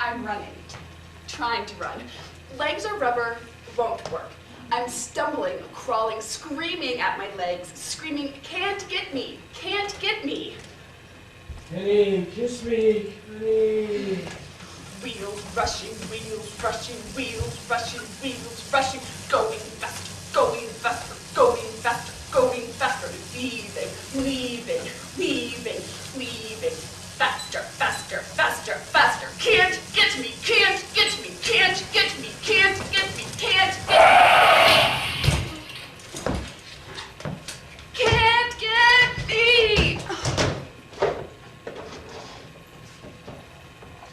I'm running. Trying to run. Legs are rubber, won't work. I'm stumbling, crawling, screaming at my legs, screaming, can't get me, can't get me. Coleen, kiss me, Coleen. Wheels rushing, wheels rushing, wheels rushing, wheels rushing, going faster, going faster, going faster, going faster, leaving, leaving, leaving, leaving, faster, faster, faster, faster, can't get me, can't get me, can't get me, can't get me, can't get me. Can't get me!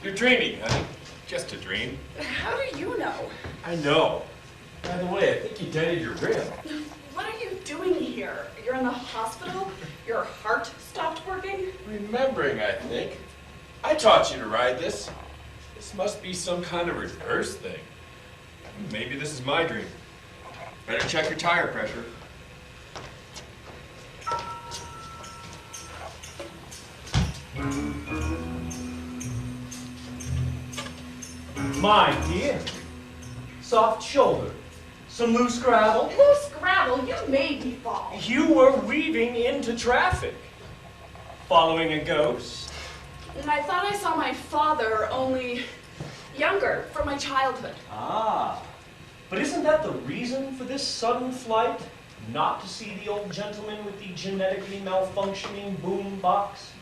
You're dreaming, honey. Just a dream. How do you know? I know. By the way, I think you dented your rib. What are you doing here? You're in the hospital? Your heart stopped working? Remembering, I think. I taught you to ride this. This must be some kind of reverse thing. Maybe this is my dream. Better check your tire pressure. My dear, soft shoulder, some loose gravel. Loose gravel, you made me fall. You were weaving into traffic, following a ghost. And I thought I saw my father, only younger, from my childhood. Ah, but isn't that the reason for this sudden flight? Not to see the old gentleman with the genetically malfunctioning boom box?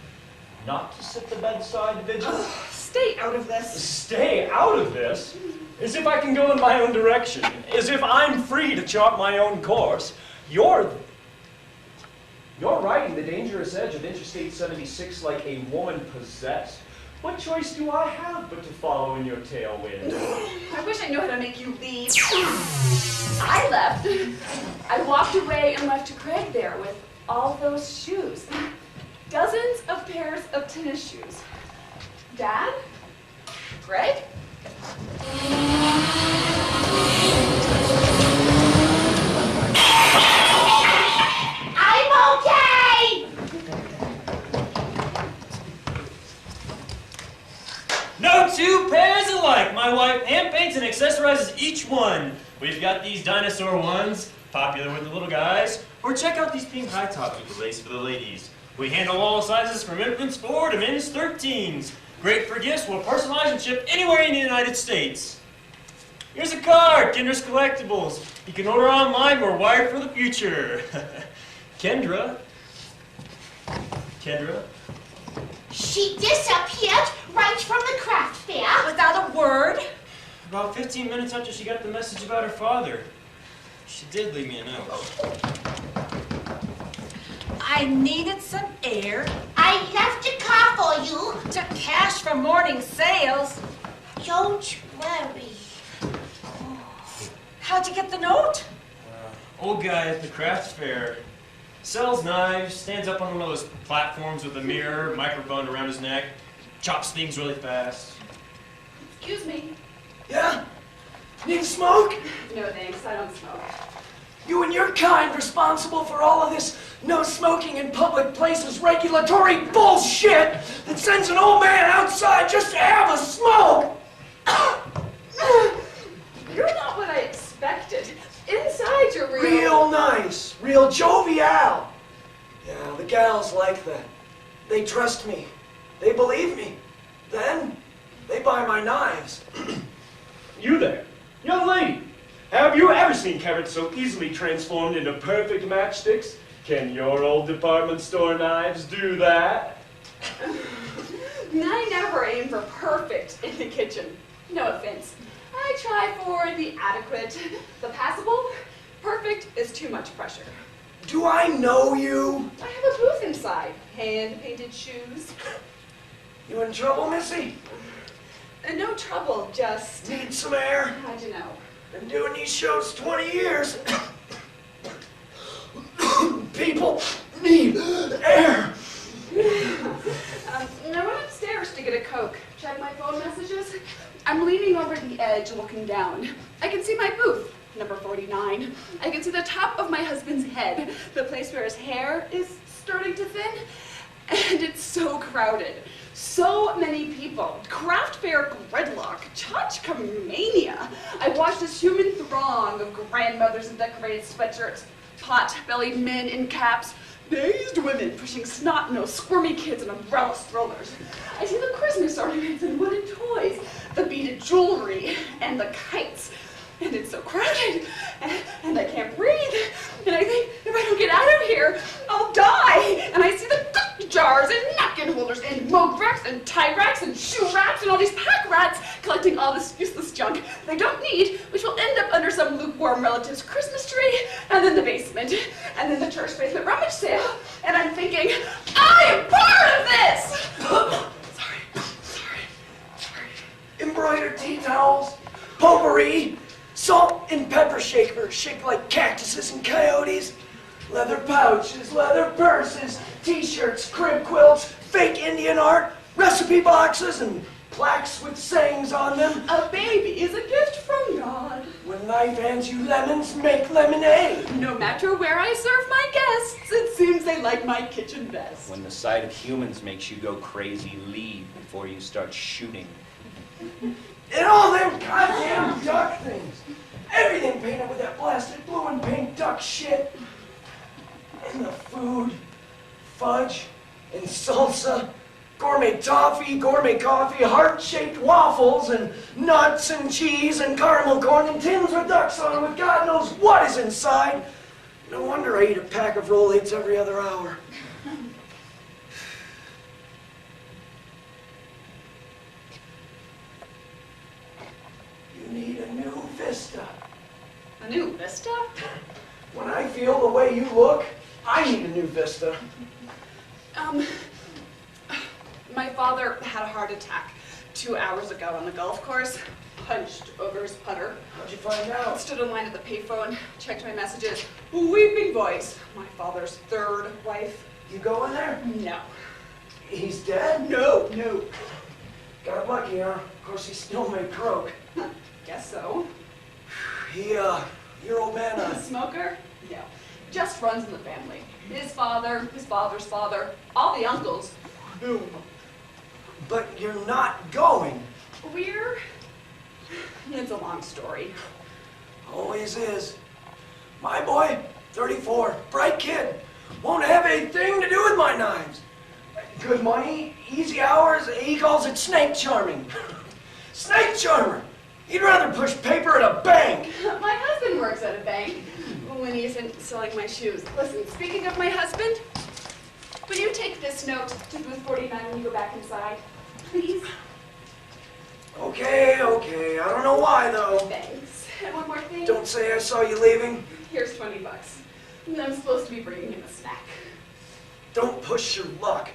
Not to sit the bedside vigil? Stay out of this. Stay out of this? As if I can go in my own direction. As if I'm free to chart my own course. You're riding the dangerous edge of Interstate 76 like a woman possessed. What choice do I have but to follow in your tailwind? I wish I knew how to make you leave. I left. I walked away and left Craig there with all those shoes. Dozens of pairs of tennis shoes. Dad? Greg? I'm okay! No two pairs alike. My wife hand paints and accessorizes each one. We've got these dinosaur ones, popular with the little guys. Or check out these pink high tops with the lace for the ladies. We handle all sizes from infants 4 to men's 13s. Great for gifts, we'll personalize and ship anywhere in the United States. Here's a card, Kendra's Collectibles. You can order online, we're wired for the future. Kendra. She disappeared right from the craft fair. Without a word? About 15 minutes after she got the message about her father. She did leave me a note. I needed some air. I left a car for you. Took cash from morning sales. Don't worry. How'd you get the note? Old guy at the craft fair. Sells knives, stands up on one of those platforms with a mirror, microphone around his neck, chops things really fast. Excuse me. Yeah? Need a smoke? No thanks, I don't smoke. You and your kind responsible for all of this no smoking in public places regulatory bullshit that sends an old man outside just to have a smoke! You're not what I expected. Inside you're Real nice, real jovial. Yeah, the gals like that. They trust me. They believe me. Then, they buy my knives. You there, young lady. Have you ever seen carrots so easily transformed into perfect matchsticks? Can your old department store knives do that? I never aim for perfect in the kitchen. No offense. I try for the adequate, the passable. Perfect is too much pressure. Do I know you? I have a booth inside. Hand-painted shoes. You in trouble, Missy? No trouble, just... Need some air? How'd you know? Been doing these shows 20 years. People need air. I went upstairs to get a Coke. Check my phone messages. I'm leaning over the edge, looking down. I can see my booth, number 49. I can see the top of my husband's head, the place where his hair is starting to thin. And it's so crowded. So many people. Craft fair gridlock. Tchotchke mania. I watched this human throng of grandmothers in decorated sweatshirts, pot-bellied men in caps, dazed women pushing snot-nosed, squirmy kids in umbrella strollers. I see the Christmas ornaments and wooden toys, the beaded jewelry, and the kites. And it's so crowded, and I can't breathe. And I think if I don't get out of here, I'll die. And I see the cookie jars and napkin holders and mug racks and tie racks and shoe racks and all these pack rats collecting all this useless junk they don't need, which will end up under some lukewarm relative's Christmas tree, and then the basement, and then the church basement rummage sale. And I'm thinking, I am part of this! Sorry. Embroidered tea towels, potpourri, salt and pepper shakers shaped like cactuses and coyotes, leather pouches, leather purses, t-shirts, crib quilts, fake Indian art, recipe boxes, and plaques with sayings on them. A baby is a gift from God. When life hands you lemons, make lemonade. No matter where I serve my guests, it seems they like my kitchen best. When the sight of humans makes you go crazy, leave before you start shooting. And all them goddamn duck things. Everything painted with that blasted blue and pink duck shit. And the food, fudge and salsa, gourmet toffee, gourmet coffee, heart-shaped waffles, and nuts and cheese and caramel corn and tins with ducks on them with God knows what is inside. No wonder I eat a pack of Roll-Its every other hour. You need a new vista. A new vista? When I feel the way you look, I need a new vista. My father had a heart attack 2 hours ago on the golf course. Hunched over his putter. How'd you find out? Stood in line at the payphone, checked my messages. Weeping voice. My father's third wife. You go in there? No. He's dead? No. Got lucky, huh? Of course, he still may croak. Guess so. Your old man, A smoker? No. Just runs in the family. His father, his father's father, all the uncles. Boom. But you're not going. It's a long story. Always is. My boy, 34, bright kid, won't have anything to do with my knives. Good money, easy hours, he calls it snake charming. Snake charmer. He'd rather push paper at a bank. My husband works at a bank when he isn't selling my shoes. Listen, speaking of my husband, will you take this note to booth 49 when you go back inside? Please? Okay. I don't know why, though. Thanks. And one more thing. Don't say I saw you leaving. Here's $20. And I'm supposed to be bringing him a snack. Don't push your luck.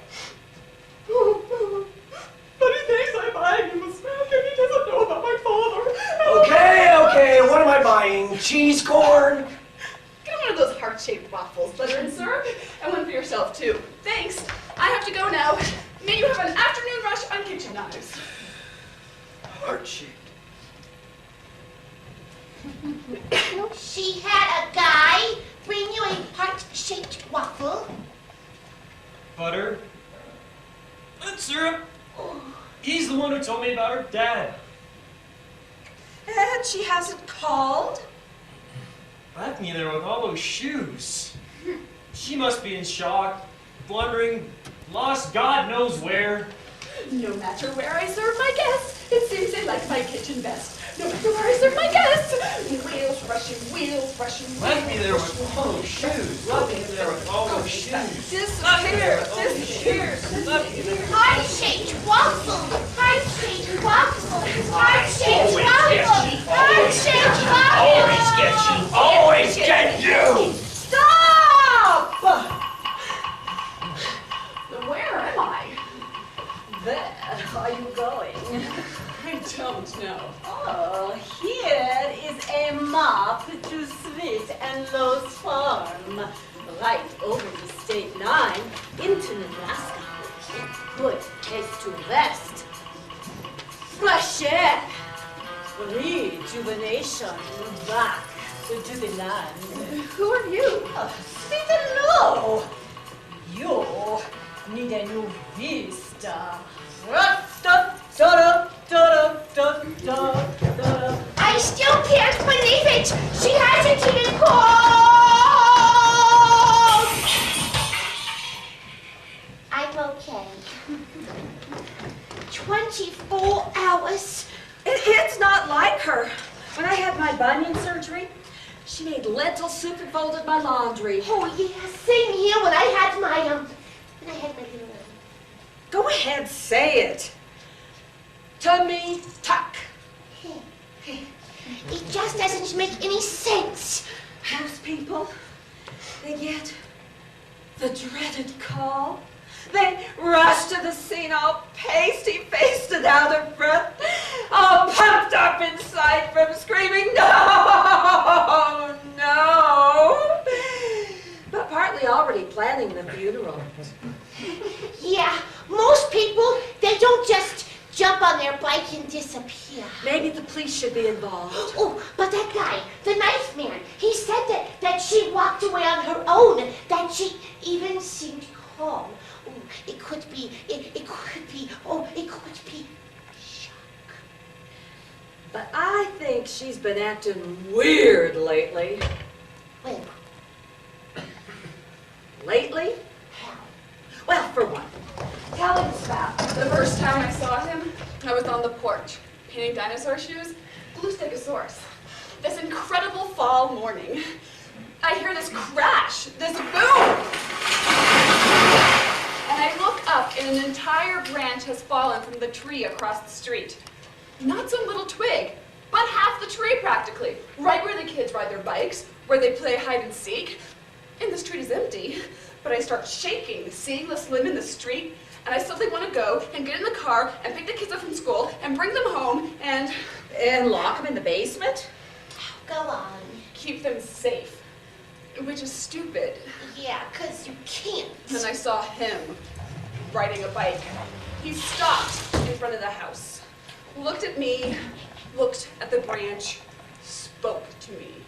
But he thinks I'm buying him a snack and he doesn't know about my father. Okay, what am I buying? Cheese corn? Get one of those heart-shaped waffles, butter and syrup, and one for yourself, too. Thanks. I have to go now. May you have an afternoon rush on kitchen knives. Heart-shaped. She had a guy bring you a heart-shaped waffle. Butter. And syrup. He's the one who told me about her dad. And she hasn't called? Left me there with all those shoes. She must be in shock, wondering, lost God knows where. No matter where I serve my guests, it seems they like my kitchen best. No matter where I serve my guests, wheels rushing, Left me there with all those shoes. Left me there with all those shoes. Disappear. Heart-shaped waffle. Heart-shaped waffle. Heart-shaped waffle. Heart-shaped waffle. Always get you! Stop! Where am I? Where are you going? I don't know. Oh, here is a mop to Sweet and Low's farm. Right over the state line into Nebraska. A good place to rest. Fresh air. Rejuvenation. Back to the land. Who are you? Sweet and Low. You need a new vista. still can't believe it! She hasn't even called! I'm okay. 24 hours. It's not like her. When I had my bunion surgery, she made lentil soup and folded my laundry. Oh yeah, same here when I had my little Go ahead, say it. Tummy tuck. It just doesn't make any sense. Most people, they get the dreaded call. They rush to the scene all pasty-faced and out of breath, all pumped up inside from screaming, no, no, but partly already planning the funeral. Yeah, most people, they don't just jump on their bike and disappear. Maybe the police should be involved. Oh, but that guy, the knife man, he said that she walked away on her own, that she even seemed calm. Oh, it could be shock. But I think she's been acting weird lately. When? Lately? How? Well, for one. Tell him, Spap. The first time I saw him, I was on the porch, painting dinosaur shoes, blue stegosaurus. This incredible fall morning, I hear this crash, this boom! And I look up and an entire branch has fallen from the tree across the street. Not some little twig, but half the tree practically, right where the kids ride their bikes, where they play hide and seek. And the street is empty, but I start shaking, seeing this limb in the street, and I suddenly want to go and get in the car and pick the kids up from school and bring them home and lock them in the basement? Go on. keep them safe, which is stupid. Yeah, 'cause you can't. Then I saw him riding a bike. He stopped in front of the house, looked at me, looked at the branch, spoke to me.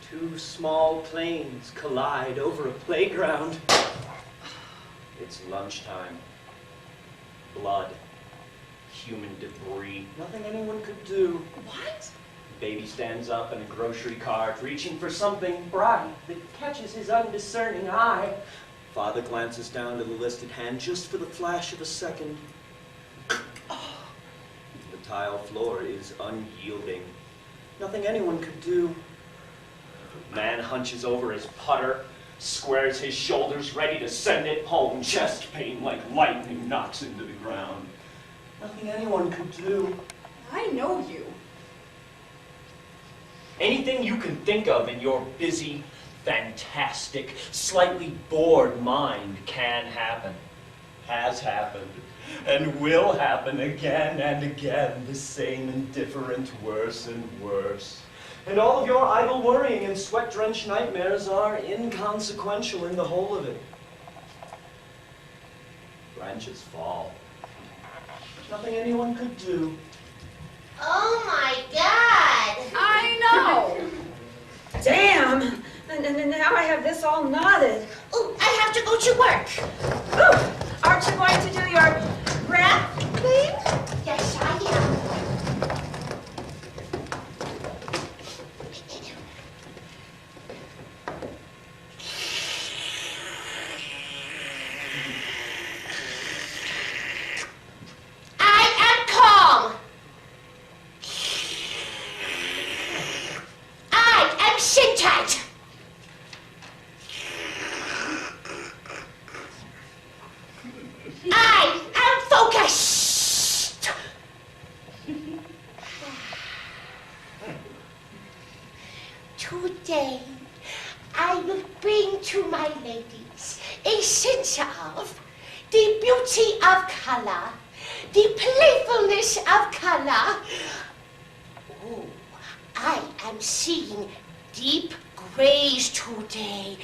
Two small planes collide over a playground. It's lunchtime. Blood. Human debris. Nothing anyone could do. What? Baby stands up in a grocery cart, reaching for something bright that catches his undiscerning eye. Father glances down to the listed hand just for the flash of a second. The tile floor is unyielding. Nothing anyone could do. Man hunches over his putter, squares his shoulders, ready to send it home. Chest pain like lightning knocks into the ground. Nothing anyone could do. I know you. Anything you can think of in your busy, fantastic, slightly bored mind can happen, has happened, and will happen again and again, the same indifferent, worse and worse. And all of your idle worrying and sweat-drenched nightmares are inconsequential in the whole of it. Branches fall. Nothing anyone could do. Oh my God! I know! Damn! And now I have this all knotted. Oh, I have to go to work. Ooh, aren't you going to do your rap thing? Yes, I am. I am calm. I am centered. I am focused. Today, I will bring to my ladies a sense of the beauty of color, the playfulness of color. Oh, I am seeing deep grays today,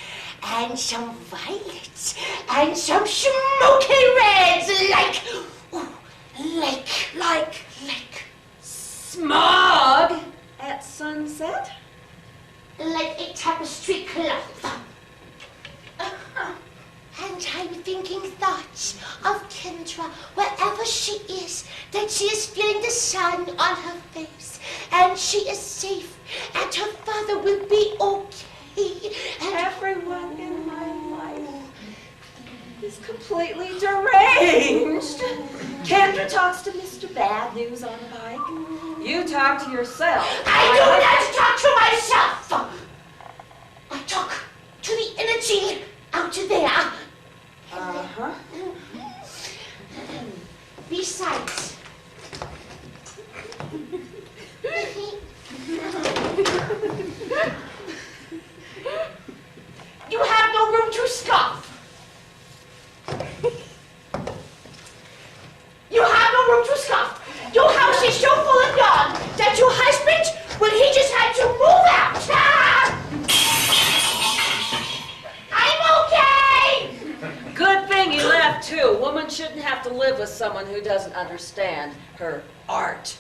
and some violets, and some smoky reds, like Smog at sunset? like a tapestry cloth. And I'm thinking thoughts of Kendra wherever she is, that she is feeling the sun on her face, and she is safe, and her father will be okay. And Everyone in my life is completely deranged. Kendra talks to Mr. Bad News on the bike. You talk to yourself. I do not talk to myself. I talk to the energy out there. Uh-huh. Besides, you have no room to scoff. You have no room to scoff. Your house is so full of yarn that your husband, well, he just had to move out. I'm okay. Good thing you left, too. Woman shouldn't have to live with someone who doesn't understand her art.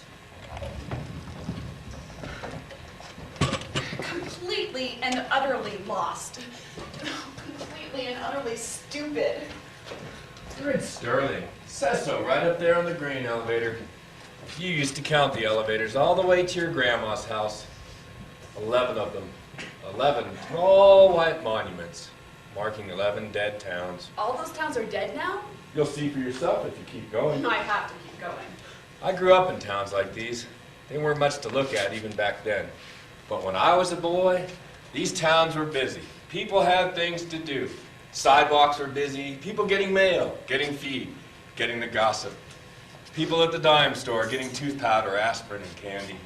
Completely and utterly lost. Completely and utterly stupid. Good Sterling. Says so right up there on the grain elevator. You used to count the elevators all the way to your grandma's house. 11 of them. 11 tall white monuments marking 11 dead towns. All those towns are dead now? You'll see for yourself if you keep going. I have to keep going. I grew up in towns like these. They weren't much to look at even back then. But when I was a boy, these towns were busy. People had things to do. Sidewalks were busy. People getting mail, getting feed, getting the gossip. People at the dime store getting tooth powder, aspirin, and candy.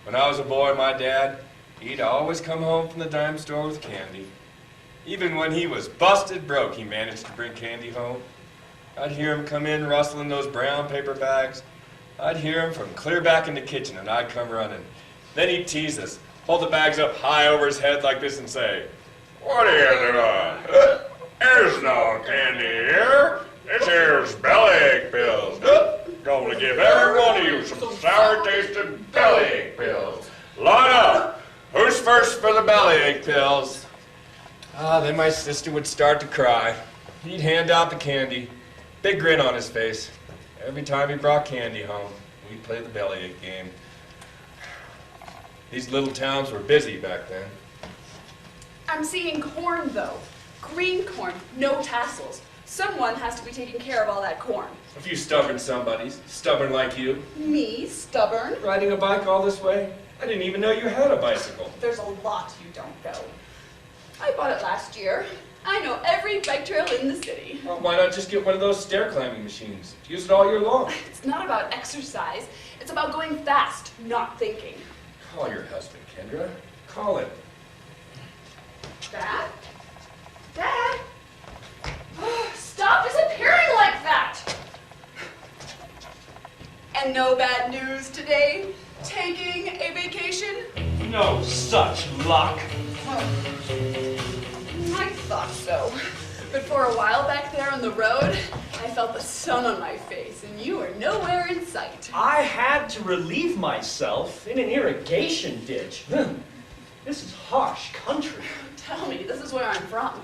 When I was a boy, my dad, he'd always come home from the dime store with candy. Even when he was busted broke, he managed to bring candy home. I'd hear him come in rustling those brown paper bags. I'd hear him from clear back in the kitchen, and I'd come running. Then he'd tease us, hold the bags up high over his head like this and say, "What are you doing? There's no candy here. This here's bellyache pills. Going to give every one of you some sour-tasted bellyache pills. Line up. Who's first for the bellyache pills?" Then my sister would start to cry. He'd hand out the candy, big grin on his face. Every time he brought candy home, we'd play the bellyache game. These little towns were busy back then. I'm seeing corn, though. Green corn, no tassels. Someone has to be taking care of all that corn. A few stubborn somebodies, stubborn like you. Me, stubborn? Riding a bike all this way? I didn't even know you had a bicycle. There's a lot you don't know. I bought it last year. I know every bike trail in the city. Well, why not just get one of those stair climbing machines? Use it all year long. It's not about exercise. It's about going fast, not thinking. Call your husband, Kendra. Call him. Dad? Dad? Stop disappearing like that! And no bad news today? Taking a vacation? No such luck. I thought so. But for a while back there on the road, I felt the sun on my face, and you were nowhere in sight. I had to relieve myself in an irrigation ditch. This is harsh country. Tell me, this is where I'm from.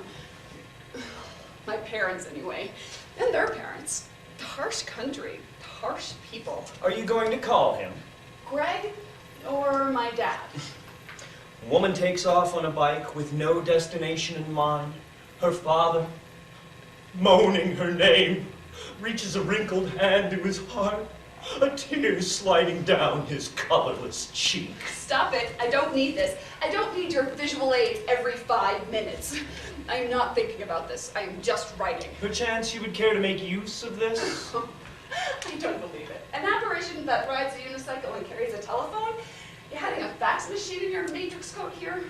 My parents, anyway. And their parents. Harsh country. Harsh people. Are you going to call him? Greg or my dad? Woman takes off on a bike with no destination in mind. Her father, moaning her name, reaches a wrinkled hand to his heart, a tear sliding down his colorless cheek. Stop it. I don't need this. I don't need your visual aids every 5 minutes. I'm not thinking about this. I am just writing. Perchance you would care to make use of this? I don't believe it. An apparition that rides a unicycle and carries a telephone? You're having a fax machine in your matrix coat here?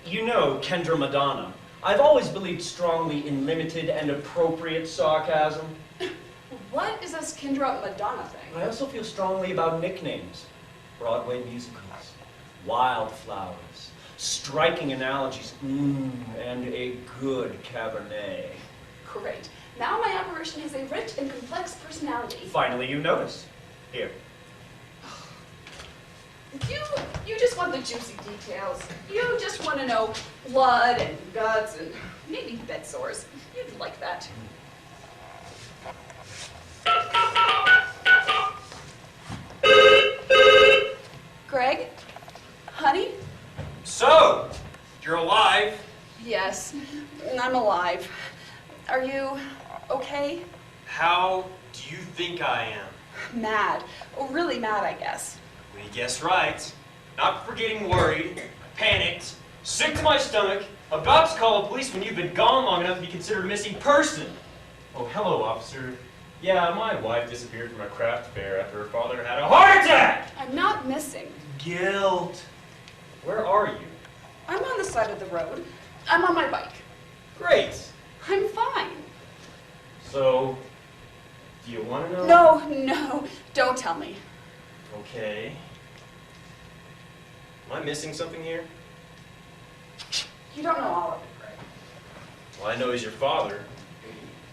You know, Kendra Madonna, I've always believed strongly in limited and appropriate sarcasm. What is this Kendra Madonna thing? I also feel strongly about nicknames. Broadway musicals, wildflowers, striking analogies, and a good Cabernet. Great. Now my apparition has a rich and complex personality. Finally, you notice. Here. You just want the juicy details. You just want to know blood and guts and maybe bed sores. You'd like that. Greg? You're alive. Yes, I'm alive. Are you okay? How do you think I am? Mad. Oh, really mad, I guess. Well, you guessed right. Not for getting worried, panicked, sick to my stomach, about to call the police when you've been gone long enough to be considered a missing person. Oh, hello, officer. Yeah, my wife disappeared from a craft fair after her father had a heart attack! I'm not missing. Guilt. Where are you? I'm on the side of the road. I'm on my bike. Great. I'm fine. So, do you want to know? No, don't tell me. Okay. Am I missing something here? You don't know all of it, Greg. Well, I know he's your father.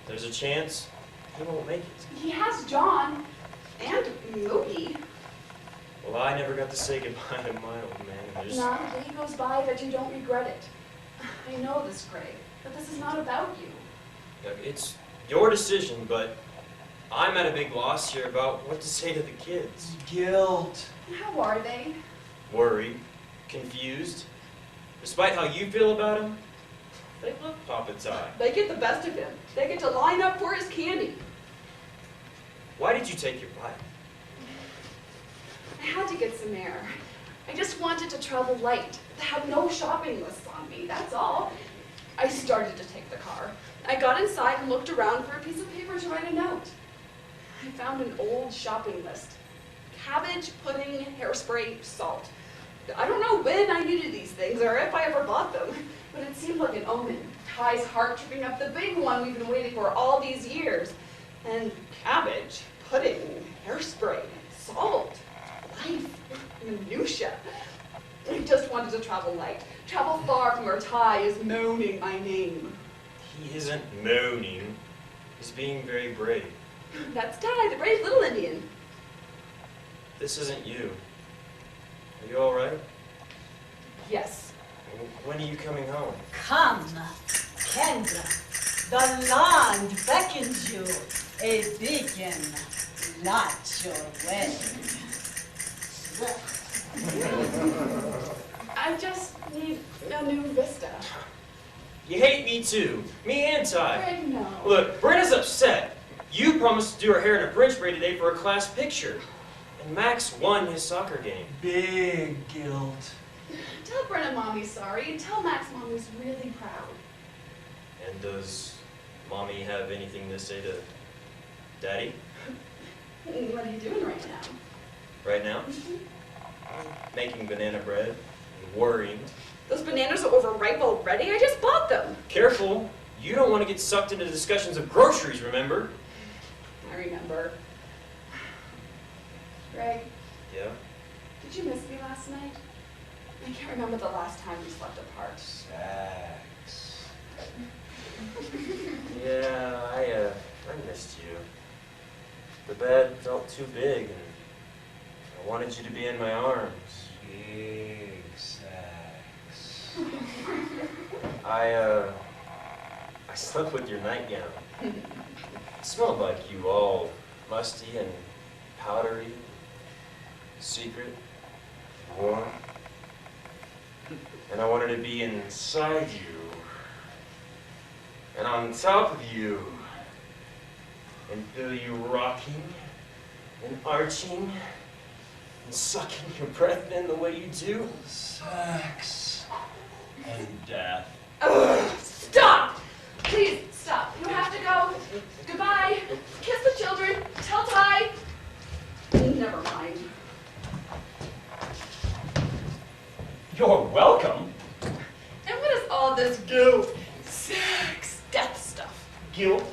There's a chance he won't make it. He has John and Mookie. Well, I never got to say goodbye to my old man. There's... Not a day goes by that you don't regret it. I know this, Greg, but this is not about you. It's your decision, but I'm at a big loss here about what to say to the kids. Guilt. How are they? Worried, confused. Despite how you feel about him, they love Papa Ty. They get the best of him. They get to line up for his candy. Why did you take your bike? I had to get some air. I just wanted to travel light, to have no shopping lists on me, that's all. I started to take the car. I got inside and looked around for a piece of paper to write a note. I found an old shopping list. Cabbage, pudding, hairspray, salt. I don't know when I needed these things or if I ever bought them, but it seemed like an omen. Ty's heart tripping up the big one we've been waiting for all these years. And cabbage, pudding, hairspray, salt, life, minutia. I just wanted to travel light, travel far from where Ty is moaning my name. He isn't moaning. He's being very brave. That's Ty, the brave little Indian. This isn't you. Are you all right? Yes. When are you coming home? Come, Kendra. The land beckons you. A beacon lights your way. I just need a new vista. You hate me too. Me and Ty. Greg, no. Look, Brenna's upset. You promised to do her hair in a French braid today for a class picture. And Max won his soccer game. Big guilt. Tell Brenna Mommy's sorry, and tell Max Mommy's really proud. And does Mommy have anything to say to Daddy What are you doing right now? right now? Making banana bread and worrying. Those bananas are overripe already. I just bought them. Careful, you don't want to get sucked into discussions of groceries, remember? I remember. Greg, Yeah? did you miss me last night? I can't remember the last time we slept apart. Sex. Yeah, I missed you. The bed felt too big and I wanted you to be in my arms. Big sex. I slept with your nightgown. It smelled like you, all musty and powdery, secret, warm. And I wanted to be inside you, and on top of you, and feel you rocking, and arching, and sucking your breath in the way you do. Sex. And death. Ugh, stop! Please, stop. You have to go. Goodbye. Kiss the children. Tell Ty. Never mind. You're welcome. And what is all this guilt, sex, death stuff? Guilt,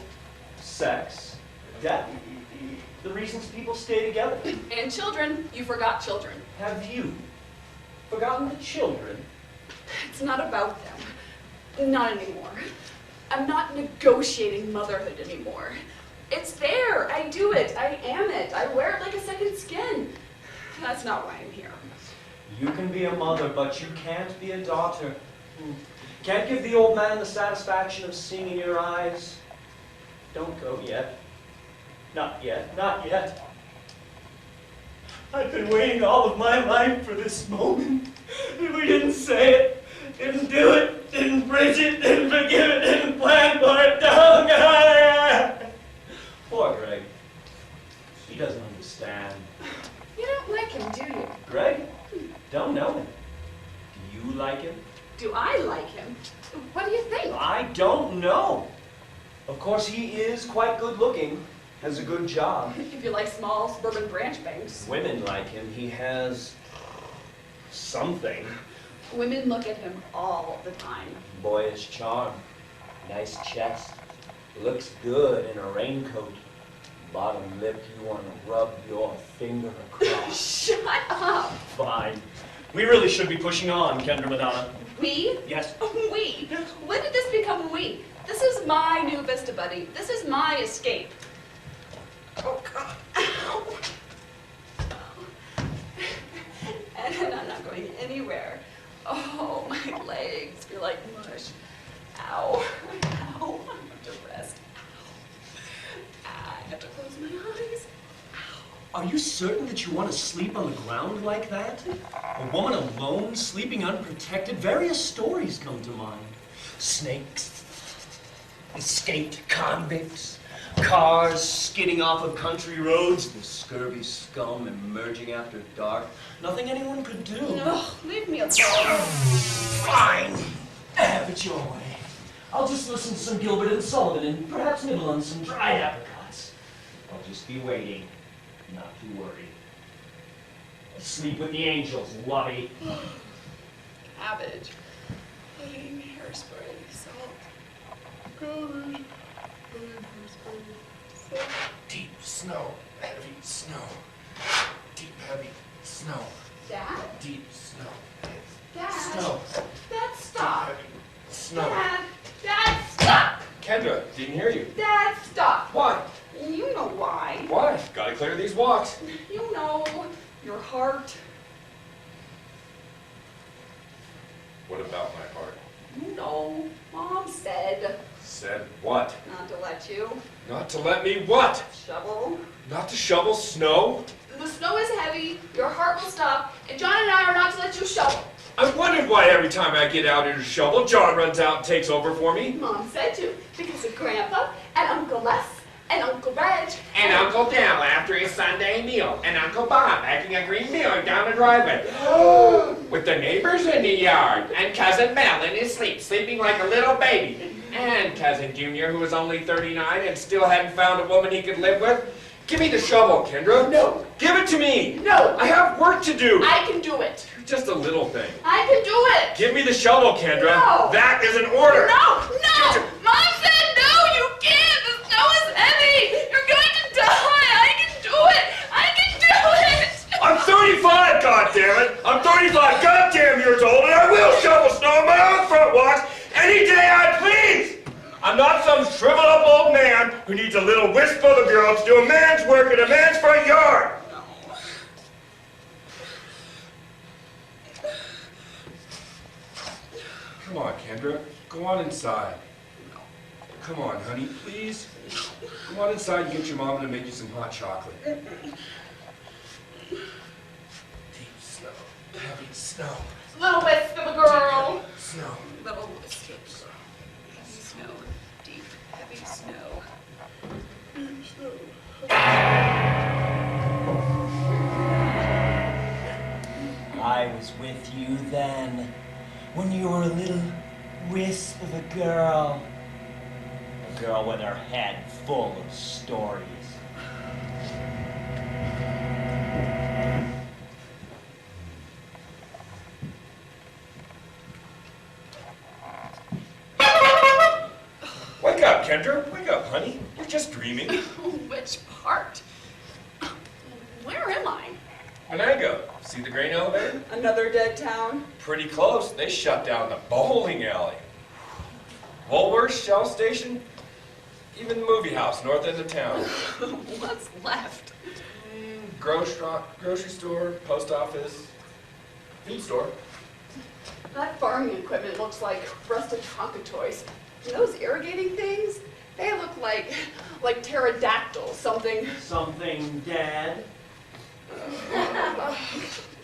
sex, death. The reasons people stay together. And children. You forgot children. Have you forgotten the children? It's not about them. Not anymore. I'm not negotiating motherhood anymore. It's there. I do it. I am it. I wear it like a second skin. That's not why I'm here. You can be a mother, but you can't be a daughter. Can't give the old man the satisfaction of seeing in your eyes. Don't go yet. Not yet. Not yet. I've been waiting all of my life for this moment. If we didn't say it, Didn't do it, didn't preach it, didn't forgive it, didn't plan for it. Oh, God. Poor Greg. He doesn't understand. You don't like him, do you? Greg? Don't know him. Do you like him? Do I like him? What do you think? I don't know. Of course, he is quite good looking, has a good job. If you like small suburban branch banks. Women like him. He has something. Women look at him all the time. Boyish charm. Nice chest. Looks good in a raincoat. Bottom lip you want to rub your finger across. Shut up! Fine. We really should be pushing on, Kendra Madonna. We? Yes. We? When did this become we? This is my new Vista buddy. This is my escape. Oh, God. Ow. And I'm not going anywhere. Oh, my legs feel like mush. Ow. Ow. I have to rest. Ow. I have to close my eyes. Are you certain that you want to sleep on the ground like that? A woman alone, sleeping unprotected? Various stories come to mind. Snakes, escaped convicts, cars skidding off of country roads, the scurvy scum emerging after dark. Nothing anyone could do. No, leave me alone. Fine. Have it your way. I'll just listen to some Gilbert and Sullivan and perhaps nibble on some dried apricots. I'll just be waiting. Not to worry. Sleep with the angels, Lovey. Cabbage. Pudding, hairspray, salt. Cabbage. Pudding, hairspray, salt. Deep snow, heavy snow. Deep, heavy snow. Dad? Deep snow. Dad? Snow. Dad, stop. Heavy snow. Dad! Dad, stop! Kendra, didn't hear you. Dad, stop! Why? You know why. Why? Gotta clear these walks. You know, your heart. What about my heart? You know, Mom said Said what? not to let you Not to let me what? shovel. Not to shovel snow? The snow is heavy, your heart will stop, and John and I are not to let you shovel. I wondered why every time I get out here to shovel, John runs out and takes over for me. Mom said to, because of Grandpa and Uncle Les and Uncle Reg. And Uncle Dal after his Sunday meal. And Uncle Bob making a green meal down the driveway. With the neighbors in the yard. And Cousin Mel in his sleep, sleeping like a little baby. And Cousin Junior, who was only 39 and still hadn't found a woman he could live with. Give me the shovel, Kendra. No. Give it to me. No. I have work to do. I can do it. Just a little thing. I can do it. Give me the shovel, Kendra. No. That is an order. No, no. Mom said no, you can't. The snow is heavy. You're going to die. I can do it. I can do it. I'm 35, goddammit! I'm 35 goddamn years old, and I will shovel snow on my own front walks any day I please! I'm not some shriveled up old man who needs a little wisp of the girl to do a man's work in a man's front yard! Come on, Kendra. Go on inside. Come on, honey, please. Go on inside and get your mom to make you some hot chocolate. Deep snow, heavy snow, Little wisp of a girl. snow. Little wisp of heavy snow. Deep, heavy snow. I was with you then, when you were a little wisp of a girl. A girl with her head full of stories. Wake up, Kendra. Wake up, honey. You're just dreaming. Which part? Where am I? Venango. See the grain elevator? Another dead town? Pretty close. They shut down the bowling alley. Woolworth's, Shell Station, even the movie house north end of town. What's left? Grocery store, post office, feed store. That farming equipment looks like rusted Tonka toys. And those irrigating things, they look like pterodactyls, something. Something, Dad?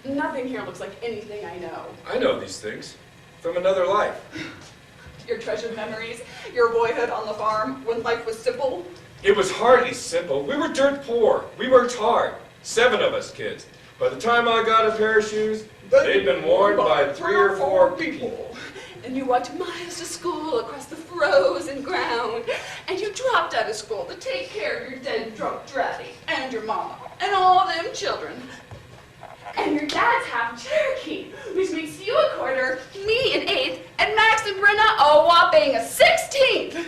Nothing here looks like anything I know. I know these things. from another life. Your treasured memories, your boyhood on the farm, when life was simple. It was hardly simple. We were dirt poor. We worked hard. 7 of us kids. By the time I got a pair of shoes, they'd been worn by 3 or 4 people. And you walked miles to school across the frozen ground. And you dropped out of school to take care of your dead drunk daddy and your mama and all them children. And your dad's half Cherokee, which makes you a quarter, me an eighth, and Max and Brenna a whopping 16th.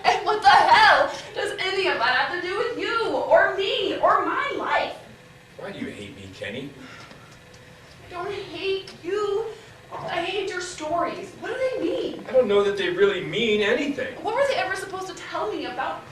And what the hell does any of that have to do with you, or me, or my life? Why do you hate me, Kenny? I don't hate you. I hate your stories. What do they mean? I don't know that they really mean anything. What were they ever supposed to tell me about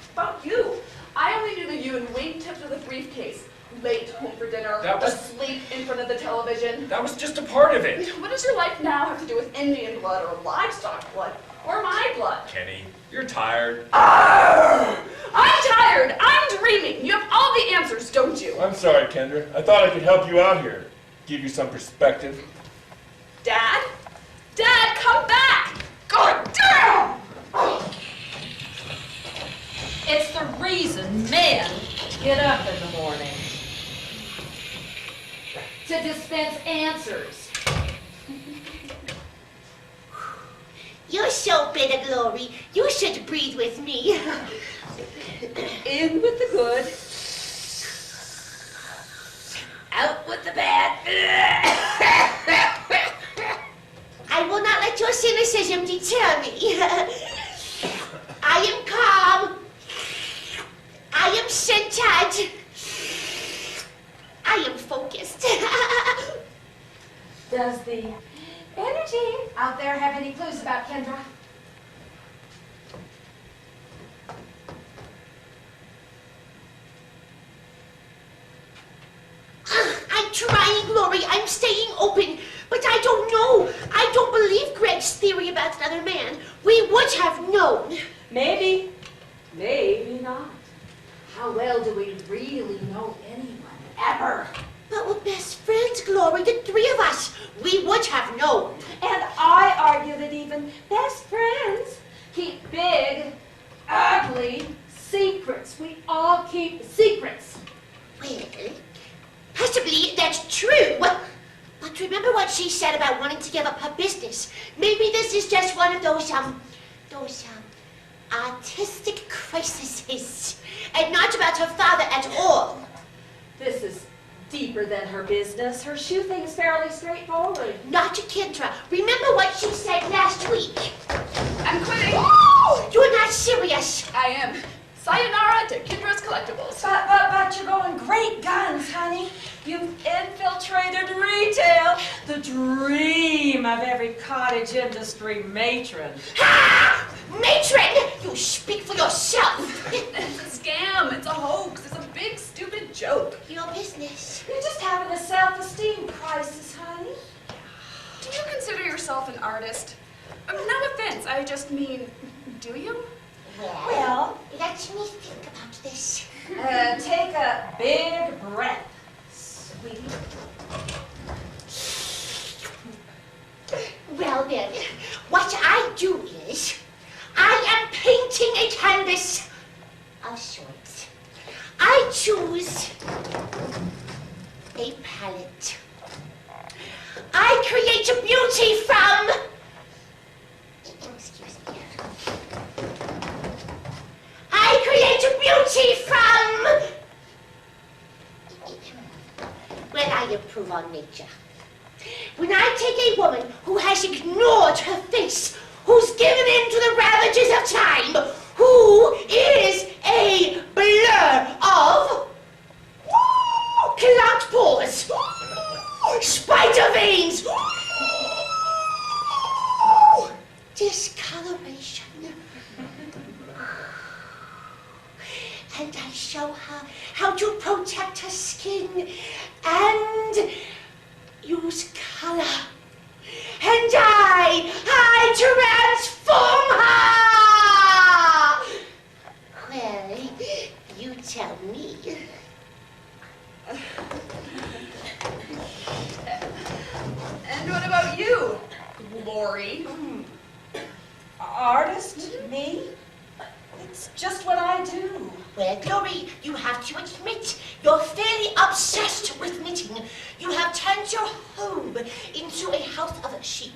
you? I only knew that you in wingtips with a briefcase, late home for dinner, asleep in front of the television. That was just a part of it. What does your life now have to do with Indian blood or livestock blood or my blood? Kenny, you're tired. I'm tired. I'm dreaming. You have all the answers, don't you? I'm sorry, Kendra. I thought I could help you out here. Give you some perspective. Dad? Dad, come back! God damn! It's the reason men get up in the morning. To dispense answers. You're so bitter, Glory. You should breathe with me. In with the good, Out with the bad. I will not let your cynicism deter me. I am calm. I am centered. I am focused. Does the energy out there have any clues about Kendra? I'm trying, Glory. I'm staying open. But I don't know. I don't believe Greg's theory about another man. We would have known. maybe, maybe not. How well do we really know anyone, ever? But we're best friends, Glory, the 3 of us. We would have known. And I argue that even best friends keep big, ugly secrets. We all keep secrets. Well, possibly that's true. But remember what she said about wanting to give up her business. Maybe this is just one of those artistic crises, and not about her father at all. This is deeper than her business. Her shoe thing is fairly straightforward. Not to Kendra. Remember what she said last week. I'm quitting. Oh, you're not serious. I am. Sayonara to Kendra's Collectibles. But you're going great guns, honey. You've infiltrated retail, the dream of every cottage industry matron. Ha! Matron! You speak for yourself. It's a scam. It's a hoax. It's a big, stupid joke. Your business. You're just having a self-esteem crisis, honey. Do you consider yourself an artist? No offense. I just mean, do you? Well, let me think about this. Take a big breath, sweetie. Well then, what I do is, I am painting a canvas of sorts. I choose a palette. I create a beauty from... Excuse me. I create a beauty from... Well, I improve on nature. When I take a woman who has ignored her face, who's given in to the ravages of time, who is a blur of clogged pores, spider veins, discoloration. And I show her how to protect her skin and use color. And I transform her! Well, you tell me. And what about you? artist? Me? It's just what I do. Well, Glory, you have to admit, you're fairly obsessed with knitting. You have turned your home into a house of sheep.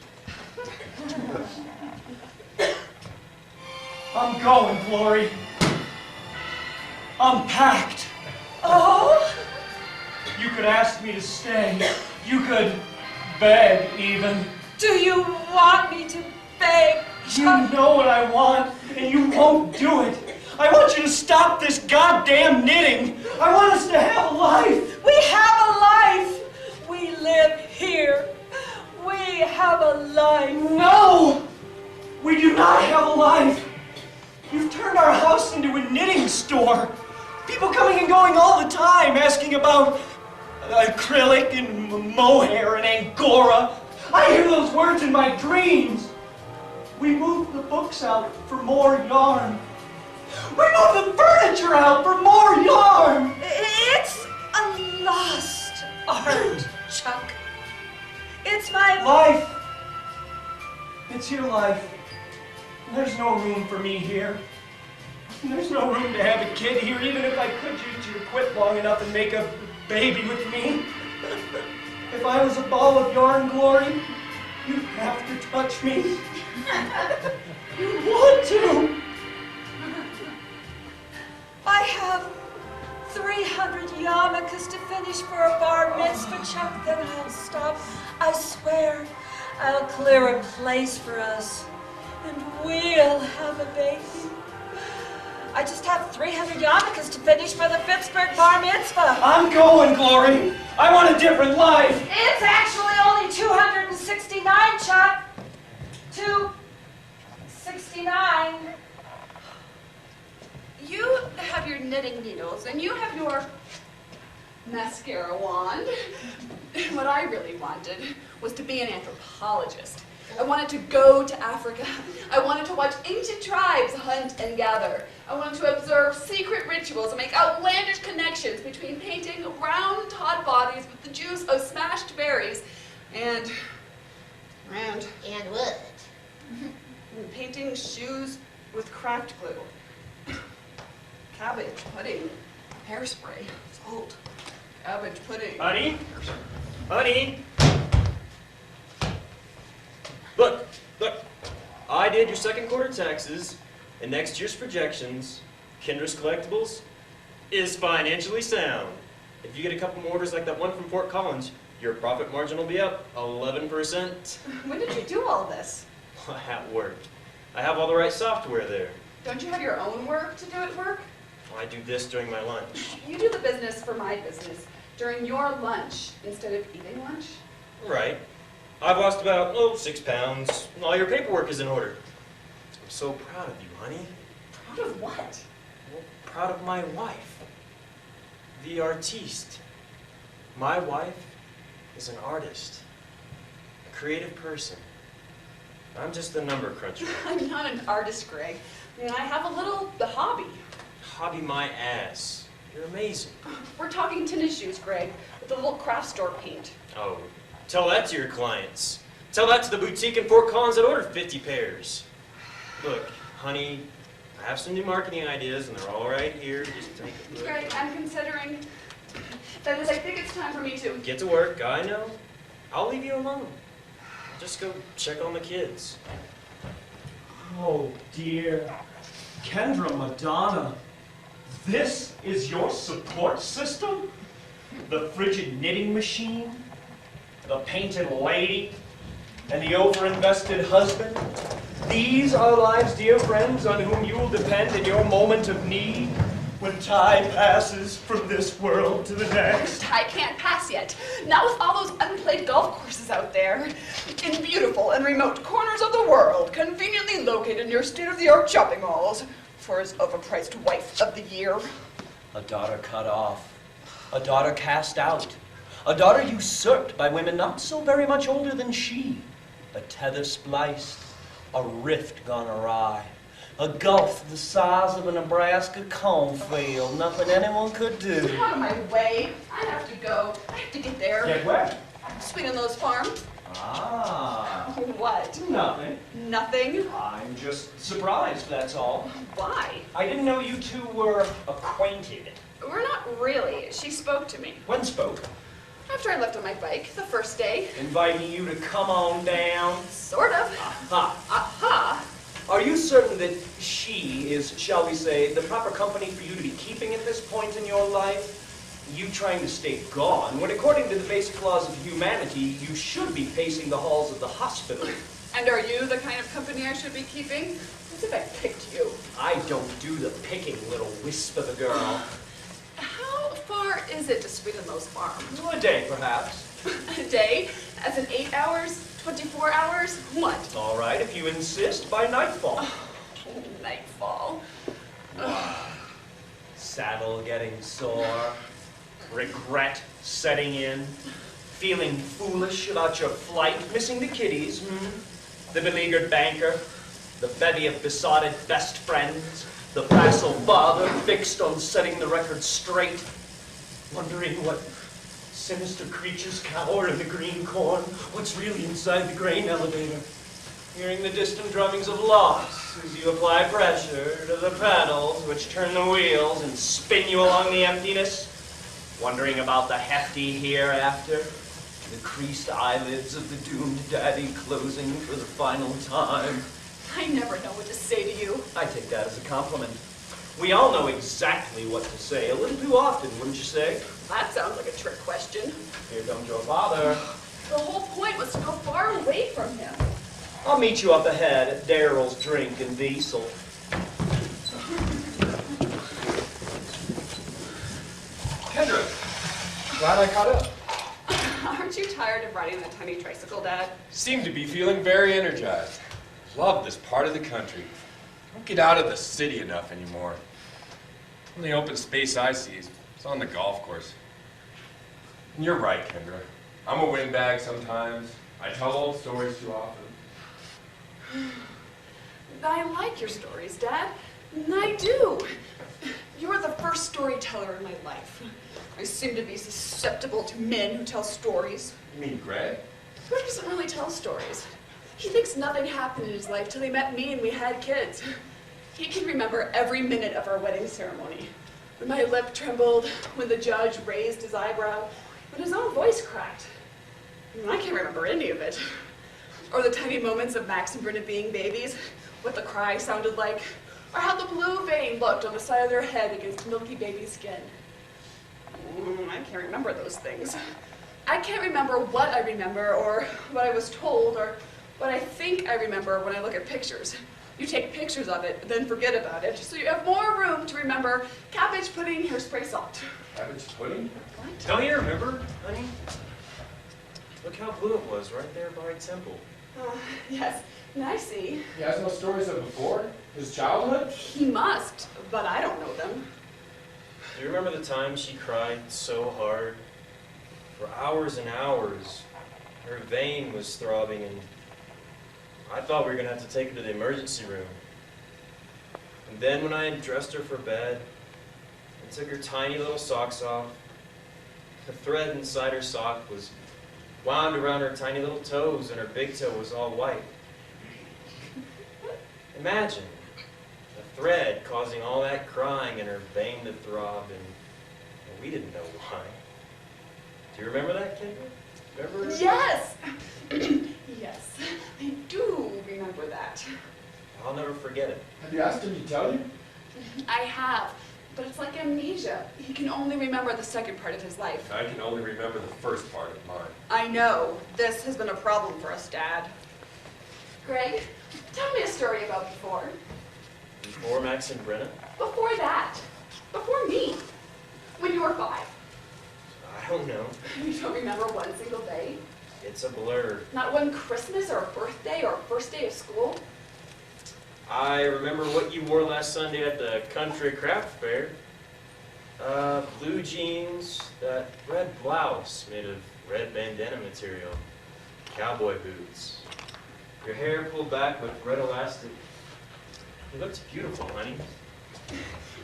I'm going, Glory. I'm packed. Oh? You could ask me to stay. You could beg, even. Do you want me to beg? You know what I want, and you won't do it. I want you to stop this goddamn knitting. I want us to have a life. We have a life. We live here. We have a life. No! We do not have a life. You've turned our house into a knitting store. People coming and going all the time, asking about acrylic and mohair and angora. I hear those words in my dreams. We moved the books out for more yarn. We moved the furniture out for more yarn. It's a lost art, Chuck. It's my Life. It's your life. There's no room for me here. There's no room to have a kid here, even if I could use your quit long enough and make a baby with me. If I was a ball of yarn, Glory, you'd have to touch me. You'd want to. I have 300 yarmulkes to finish for a bar mitzvah, Chuck, then I'll stop. I swear I'll clear a place for us, and we'll have a baby. I just have 300 yarmulkes to finish for the Pittsburgh bar mitzvah. I'm going, Glory. I want a different life. It's actually only 269, Chuck. 269. You have your knitting needles, and you have your mascara wand. What I really wanted was to be an anthropologist. I wanted to go to Africa. I wanted to watch ancient tribes hunt and gather. I wanted to observe secret rituals and make outlandish connections between painting round hot bodies with the juice of smashed berries and what? painting shoes with cracked glue. Cabbage pudding, hairspray, salt, cabbage pudding. Honey? Honey? Look. I did your second quarter taxes and next year's projections. Kendra's Collectibles is financially sound. If you get a couple more orders like that one from Fort Collins, your profit margin will be up 11%. When did you do all this? At work. I have all the right software there. Don't you have your own work to do at work? I do this during my lunch. You do the business for my business during your lunch instead of eating lunch? Right. I've lost about, 6 pounds. All your paperwork is in order. I'm so proud of you, honey. Proud of what? Well, proud of my wife. The artiste. My wife is an artist. A creative person. I'm just a number cruncher. I'm not an artist, Greg. I mean, I have the hobby. Hobby my ass. You're amazing. We're talking tennis shoes, Greg, with a little craft store paint. Oh, tell that to your clients. Tell that to the boutique in Fort Collins that ordered 50 pairs. Look, honey, I have some new marketing ideas and they're all right here. Just take a look. Greg, I'm considering, that is, I think it's time for me to Get to work, I know. I'll leave you alone. Just go check on the kids. Oh, dear. Kendra Madonna, this is your support system? The frigid knitting machine? The painted lady? And the overinvested husband? These are lives, dear friends, on whom you will depend in your moment of need when time passes from this world to the next. I can't pass yet. Not with all those unplayed golf courses out there. In beautiful and remote corners of the world, conveniently located near state-of-the-art shopping malls. For his overpriced wife of the year. A daughter cut off. A daughter cast out. A daughter usurped by women not so very much older than she. A tether spliced. A rift gone awry. A gulf the size of a Nebraska cornfield. Nothing anyone could do. Get out of my way. I have to go. I have to get there. Get where? Sweet in those farms. Ah. What? Nothing. Nothing? I'm just surprised, that's all. Why? I didn't know you two were acquainted. We're not really. She spoke to me. When spoke? After I left on my bike, the first day. Inviting you to come on down. Sort of. Aha. Aha! Are you certain that she is, shall we say, the proper company for you to be keeping at this point in your life? You trying to stay gone, when according to the basic laws of humanity, you should be pacing the halls of the hospital. And are you the kind of company I should be keeping? As if I picked you. I don't do the picking, little wisp of a girl. How far is it to Sweetenlow's farm? A day, perhaps. A day? As in 8 hours? 24 hours? What? All right, if you insist, by nightfall. Oh, nightfall. Saddle getting sore, regret setting in, feeling foolish about your flight, missing the kiddies, the beleaguered banker, the bevy of besotted best friends, the facile father fixed on setting the record straight, wondering what sinister creatures cower in the green corn, what's really inside the grain elevator, hearing the distant drummings of loss as you apply pressure to the pedals which turn the wheels and spin you along the emptiness, wondering about the hefty hereafter, the creased eyelids of the doomed daddy closing for the final time. I never know what to say to you. I take that as a compliment. We all know exactly what to say, a little too often, wouldn't you say? That sounds like a trick question. Here comes your father. The whole point was to go far away from him. I'll meet you up ahead at Daryl's Drink and Diesel. Kendra, glad I caught up. Aren't you tired of riding the tiny tricycle, Dad? Seem to be feeling very energized. Love this part of the country. Don't get out of the city enough anymore. Only open space I see is on the golf course. And you're right, Kendra. I'm a windbag sometimes. I tell old stories too often. I like your stories, Dad. I do. You're the first storyteller in my life. I seem to be susceptible to men who tell stories. You mean Greg? Greg doesn't really tell stories. He thinks nothing happened in his life till he met me and we had kids. He can remember every minute of our wedding ceremony. When my lip trembled, when the judge raised his eyebrow, when his own voice cracked. I can't remember any of it. Or the tiny moments of Max and Brenna being babies, what the cry sounded like, or how the blue vein looked on the side of their head against milky baby skin. I can't remember those things. I can't remember what I remember, or what I was told, or what I think I remember when I look at pictures. You take pictures of it, then forget about it, so you have more room to remember cabbage pudding, hairspray, salt. Cabbage pudding? What? Don't you remember, honey? Look how blue it was right there by Temple. Yes, and I see. He has no stories of before? His childhood? He must, but I don't know them. Do you remember the time she cried so hard? For hours and hours. Her vein was throbbing, and I thought we were going to have to take her to the emergency room. And then when I had dressed her for bed, and took her tiny little socks off, the thread inside her sock was wound around her tiny little toes, and her big toe was all white. Imagine a thread causing all that crying and her vein to throb, and we didn't know why. Do you remember that, kid? Remember? Yes! Yes, I do remember that. I'll never forget it. Have you asked him to tell you? I have, but it's like amnesia. He can only remember the second part of his life. I can only remember the first part of mine. I know. This has been a problem for us, Dad. Greg, tell me a story about before. Before Max and Brenna? Before that. Before me. When you were 5. I don't know. You don't remember one single day? It's a blur. Not one Christmas or a birthday or a first day of school? I remember what you wore last Sunday at the country craft fair. Blue jeans, that red blouse made of red bandana material, cowboy boots. Your hair pulled back with red elastic. You looked beautiful, honey.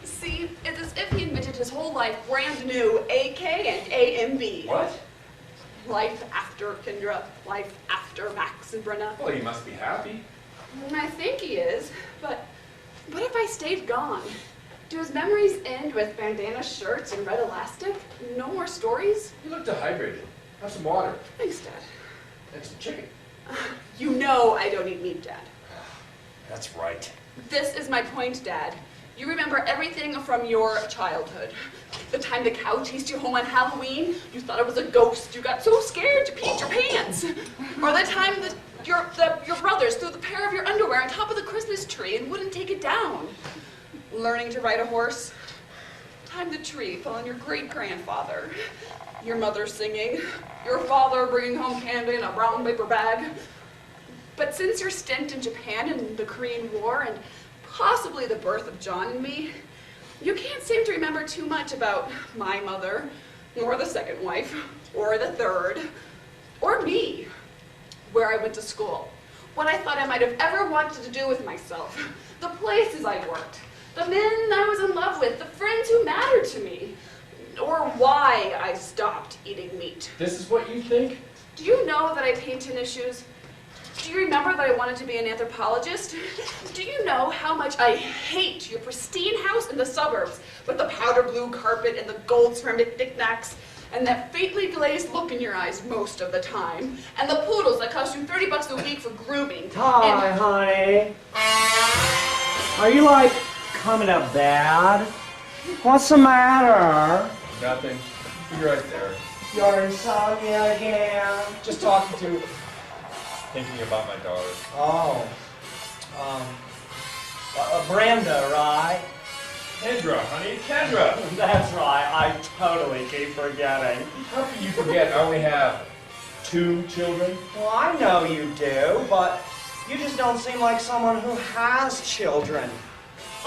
See, it's as if he invented his whole life brand new AK and AMB. What? Life after Kendra, life after Max and Brenna. Well, he must be happy. I think he is, but what if I stayed gone? Do his memories end with bandana shirts and red elastic? No more stories? You look dehydrated. Have some water. Thanks, Dad. And some chicken. You know I don't eat meat, Dad. That's right. This is my point, Dad. You remember everything from your childhood. The time the cow chased you home on Halloween, you thought it was a ghost. You got so scared you peed your pants. Or the time that your brothers threw the pair of your underwear on top of the Christmas tree and wouldn't take it down. Learning to ride a horse. Time the tree fell on your great-grandfather. Your mother singing. Your father bringing home candy in a brown paper bag. But since your stint in Japan and the Korean War and possibly the birth of John and me, you can't seem to remember too much about my mother, or the second wife, or the third, or me, where I went to school, what I thought I might have ever wanted to do with myself, the places I worked, the men I was in love with, the friends who mattered to me, or why I stopped eating meat. This is what you think? Do you know that I paint tennis shoes? Do you remember that I wanted to be an anthropologist? Do you know how much I hate your pristine house in the suburbs with the powder blue carpet and the gold ceramic knickknacks and that faintly glazed look in your eyes most of the time and the poodles that cost you $30 a week for grooming? Hi, honey. Are you like coming up bad? What's the matter? Nothing. You're right there. Your insomnia again? Just talking to... Thinking about my daughter. Oh. Brenda, right? Kendra, honey, Kendra! That's right, I totally keep forgetting. How can you forget I only have 2 children? Well, I know you do, but you just don't seem like someone who has children.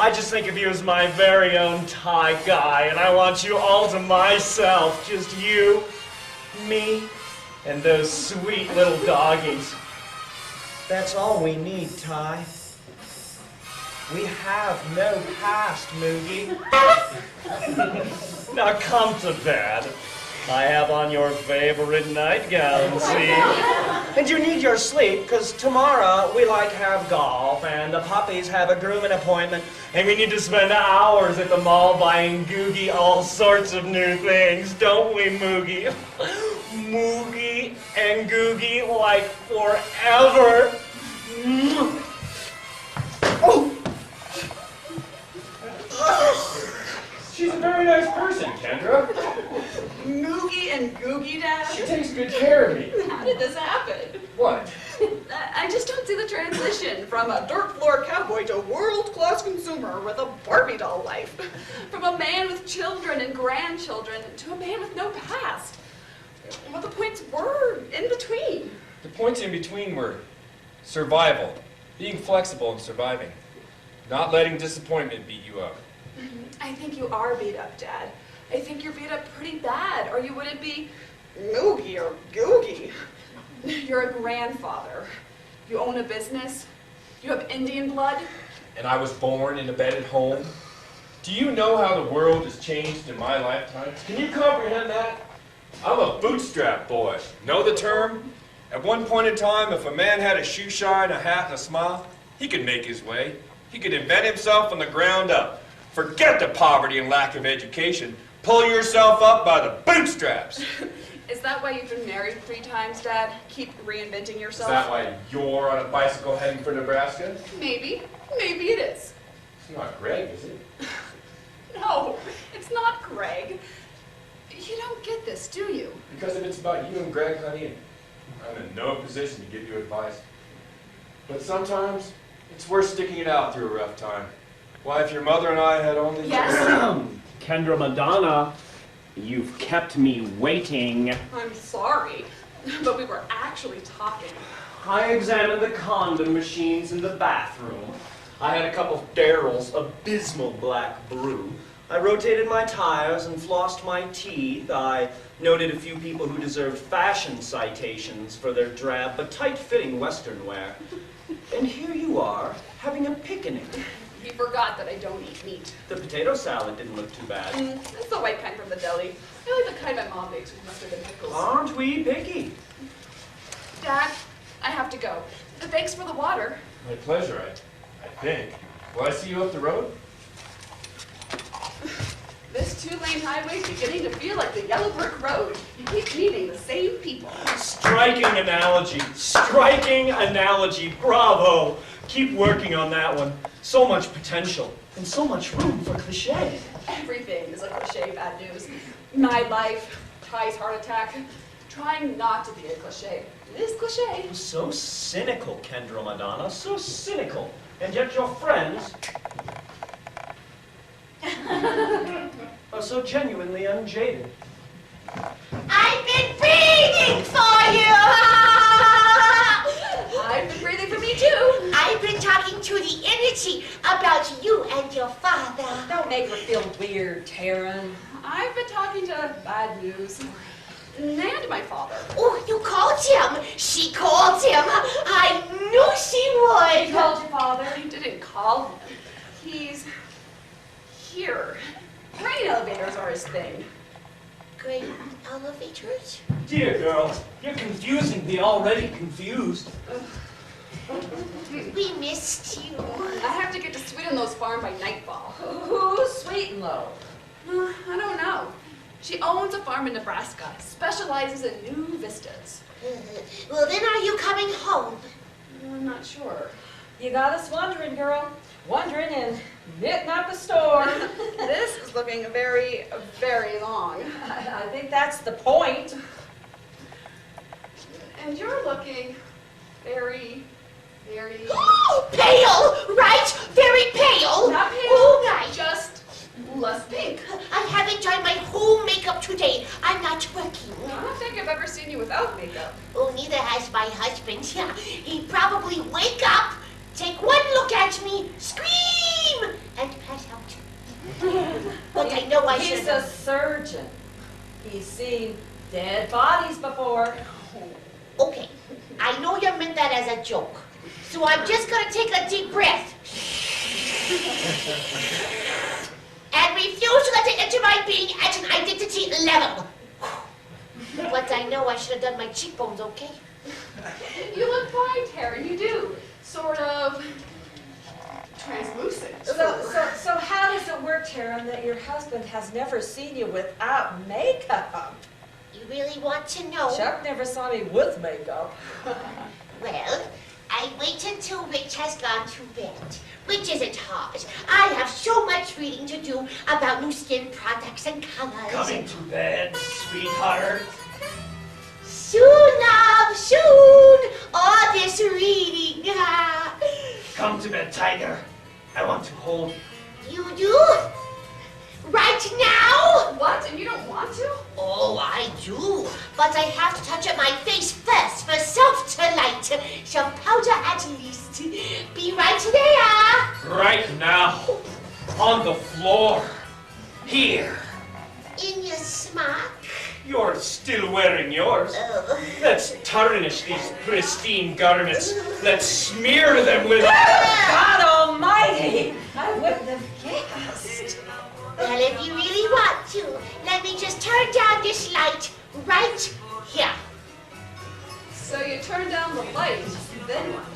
I just think of you as my very own Thai guy, and I want you all to myself. Just you, me, and those sweet little doggies. That's all we need, Ty. We have no past, Moogie. Now come to bed. I have on your favorite nightgown, see? And you need your sleep, because tomorrow we have golf, and the puppies have a grooming appointment, and we need to spend hours at the mall buying Googie all sorts of new things, don't we, Moogie? Moogie and Googie like forever. Oh! She's a very nice person, Kendra. Moogie and Googie, Dad? She takes good care of me. How did this happen? What? I just don't see the transition from a dirt floor cowboy to world-class consumer with a Barbie doll life. From a man with children and grandchildren to a man with no past. What the points were in between. The points in between were survival, being flexible and surviving, not letting disappointment beat you up. I think you are beat up, Dad. I think you're beat up pretty bad, or you wouldn't be Moogie or Googie. You're a grandfather. You own a business. You have Indian blood. And I was born in a bedded home. Do you know how the world has changed in my lifetime? Can you comprehend that? I'm a bootstrap boy. Know the term? At one point in time, if a man had a shoe shine, a hat, and a smile, he could make his way. He could invent himself from the ground up. Forget the poverty and lack of education. Pull yourself up by the bootstraps. Is that why you've been married 3 times, Dad? Keep reinventing yourself? Is that why you're on a bicycle heading for Nebraska? Maybe. Maybe it is. It's not Greg, is it? No, it's not Greg. You don't get this, do you? Because if it's about you and Greg, honey, I'm in no position to give you advice. But sometimes, it's worth sticking it out through a rough time. Why, if your mother and I had only... Yes? Kendra Madonna, you've kept me waiting. I'm sorry, but we were actually talking. I examined the condom machines in the bathroom. I had a cup of Daryl's abysmal black brew. I rotated my tires and flossed my teeth. I noted a few people who deserved fashion citations for their drab but tight-fitting Western wear. And here you are, having a picnic. You forgot that I don't eat meat. The potato salad didn't look too bad. It's the white kind from the deli. I like the kind my mom makes with mustard and pickles. Aren't we picky? Dad, I have to go. Thanks for the water. My pleasure, I think. Will I see you up the road? This two-lane highway's beginning to feel like the yellow brick road. You keep meeting the same people. Striking analogy. Striking analogy. Bravo. Keep working on that one. So much potential and so much room for cliche. Everything is a cliche bad news. My life, Ty's heart attack, trying not to be a cliche. It is cliche. So cynical, Kendra Madonna. So cynical. And yet your friends are so genuinely unjaded. I've been breathing for you! I've been breathing for me too. I've been talking to the energy about you and your father. Don't make her feel weird, Taryn. I've been talking to Bad News and my father. Oh, you called him. She called him. I knew she would. You called your father? I didn't call him. He's here. Grain elevators are his thing. Great elevators? Dear girl, you're confusing the already confused. We missed you. I have to get to Sweet and Low's farm by nightfall. Who's Sweet and Low? I don't know. She owns a farm in Nebraska, specializes in new vistas. Well, then are you coming home? I'm not sure. You got us wondering, girl. Wondering and knitting up a storm. This is looking very, very long. I think that's the point. And you're looking very, very... Pale, right? Very pale. Not pale, Oh, right. just less pink. I haven't done my whole makeup today. I'm not working. I don't think I've ever seen you without makeup. Oh, neither has my husband. He'd probably wake up, take one look at me, scream, and pass out. But I know I should. He's a surgeon. He's seen dead bodies before. Okay, I know you meant that as a joke. So I'm just gonna take a deep breath. And refuse to let it enter my being at an identity level. But I know I should have done my cheekbones, okay? You look fine, Taryn, you do. Sort of translucent. So how does it work, Taryn, that your husband has never seen you without makeup? You really want to know? Chuck never saw me with makeup. Well, I wait until Rich has gone to bed, which isn't hard. I have so much reading to do about new skin products and colors. Coming to bed, sweetheart. Soon, love, soon. All this reading. Come to bed, tiger. I want to hold you. You do? Right now? What? And you don't want to? Oh, I do. But I have to touch up my face first for self-delight. Some powder at least. Be right there. right now. On the floor. Here. In your smock. You're still wearing yours. Oh. Let's tarnish these pristine garments. Let's smear them with... God almighty! I wouldn't have guessed. Well, if you really want to, let me just turn down this light right here. So you turn down the light, then what?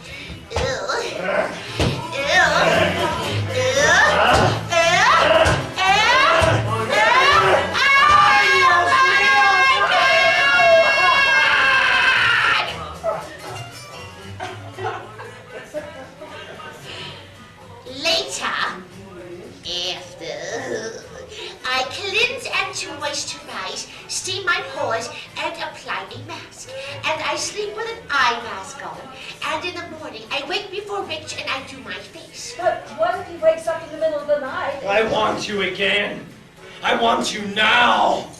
I cleanse and to moisturize, steam my pores, and apply a mask. And I sleep with an eye mask on. And in the morning, I wake before Rich and I do my face. But what if he wakes up in the middle of the night? I want you again. I want you now.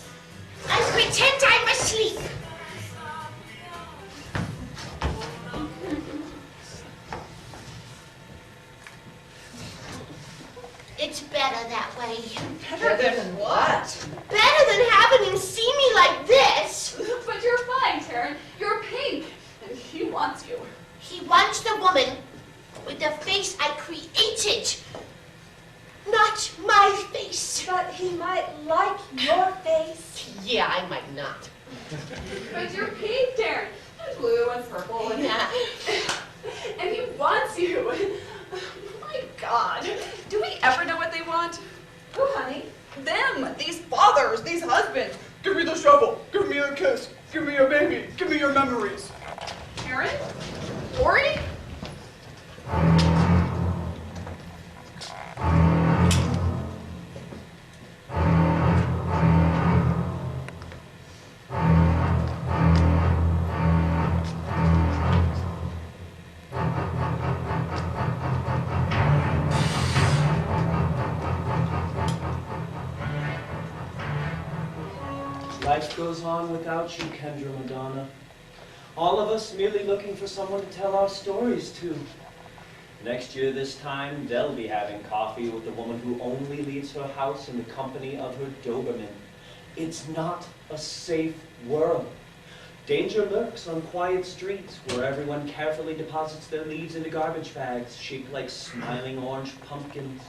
I pretend I'm asleep. It's better that way. Better than what? Better than having him see me like this. But you're fine, Taryn. You're pink. And he wants you. He wants the woman with the face I created. he might like your face. Yeah, I might not. But you're pink, Darren. And blue and purple. And, Yeah. and he wants you. My God. Do we ever know what they want? Who, honey? Them. These fathers. These husbands. Give me the shovel. Give me a kiss. Give me a baby. Give me your memories. Karen? Lori? Life goes on without you, Kendra Madonna. All of us merely looking for someone to tell our stories to. Next year this time, they'll be having coffee with the woman who only leaves her house in the company of her Doberman. It's not a safe world. Danger lurks on quiet streets where everyone carefully deposits their leaves into garbage bags shaped like smiling orange pumpkins,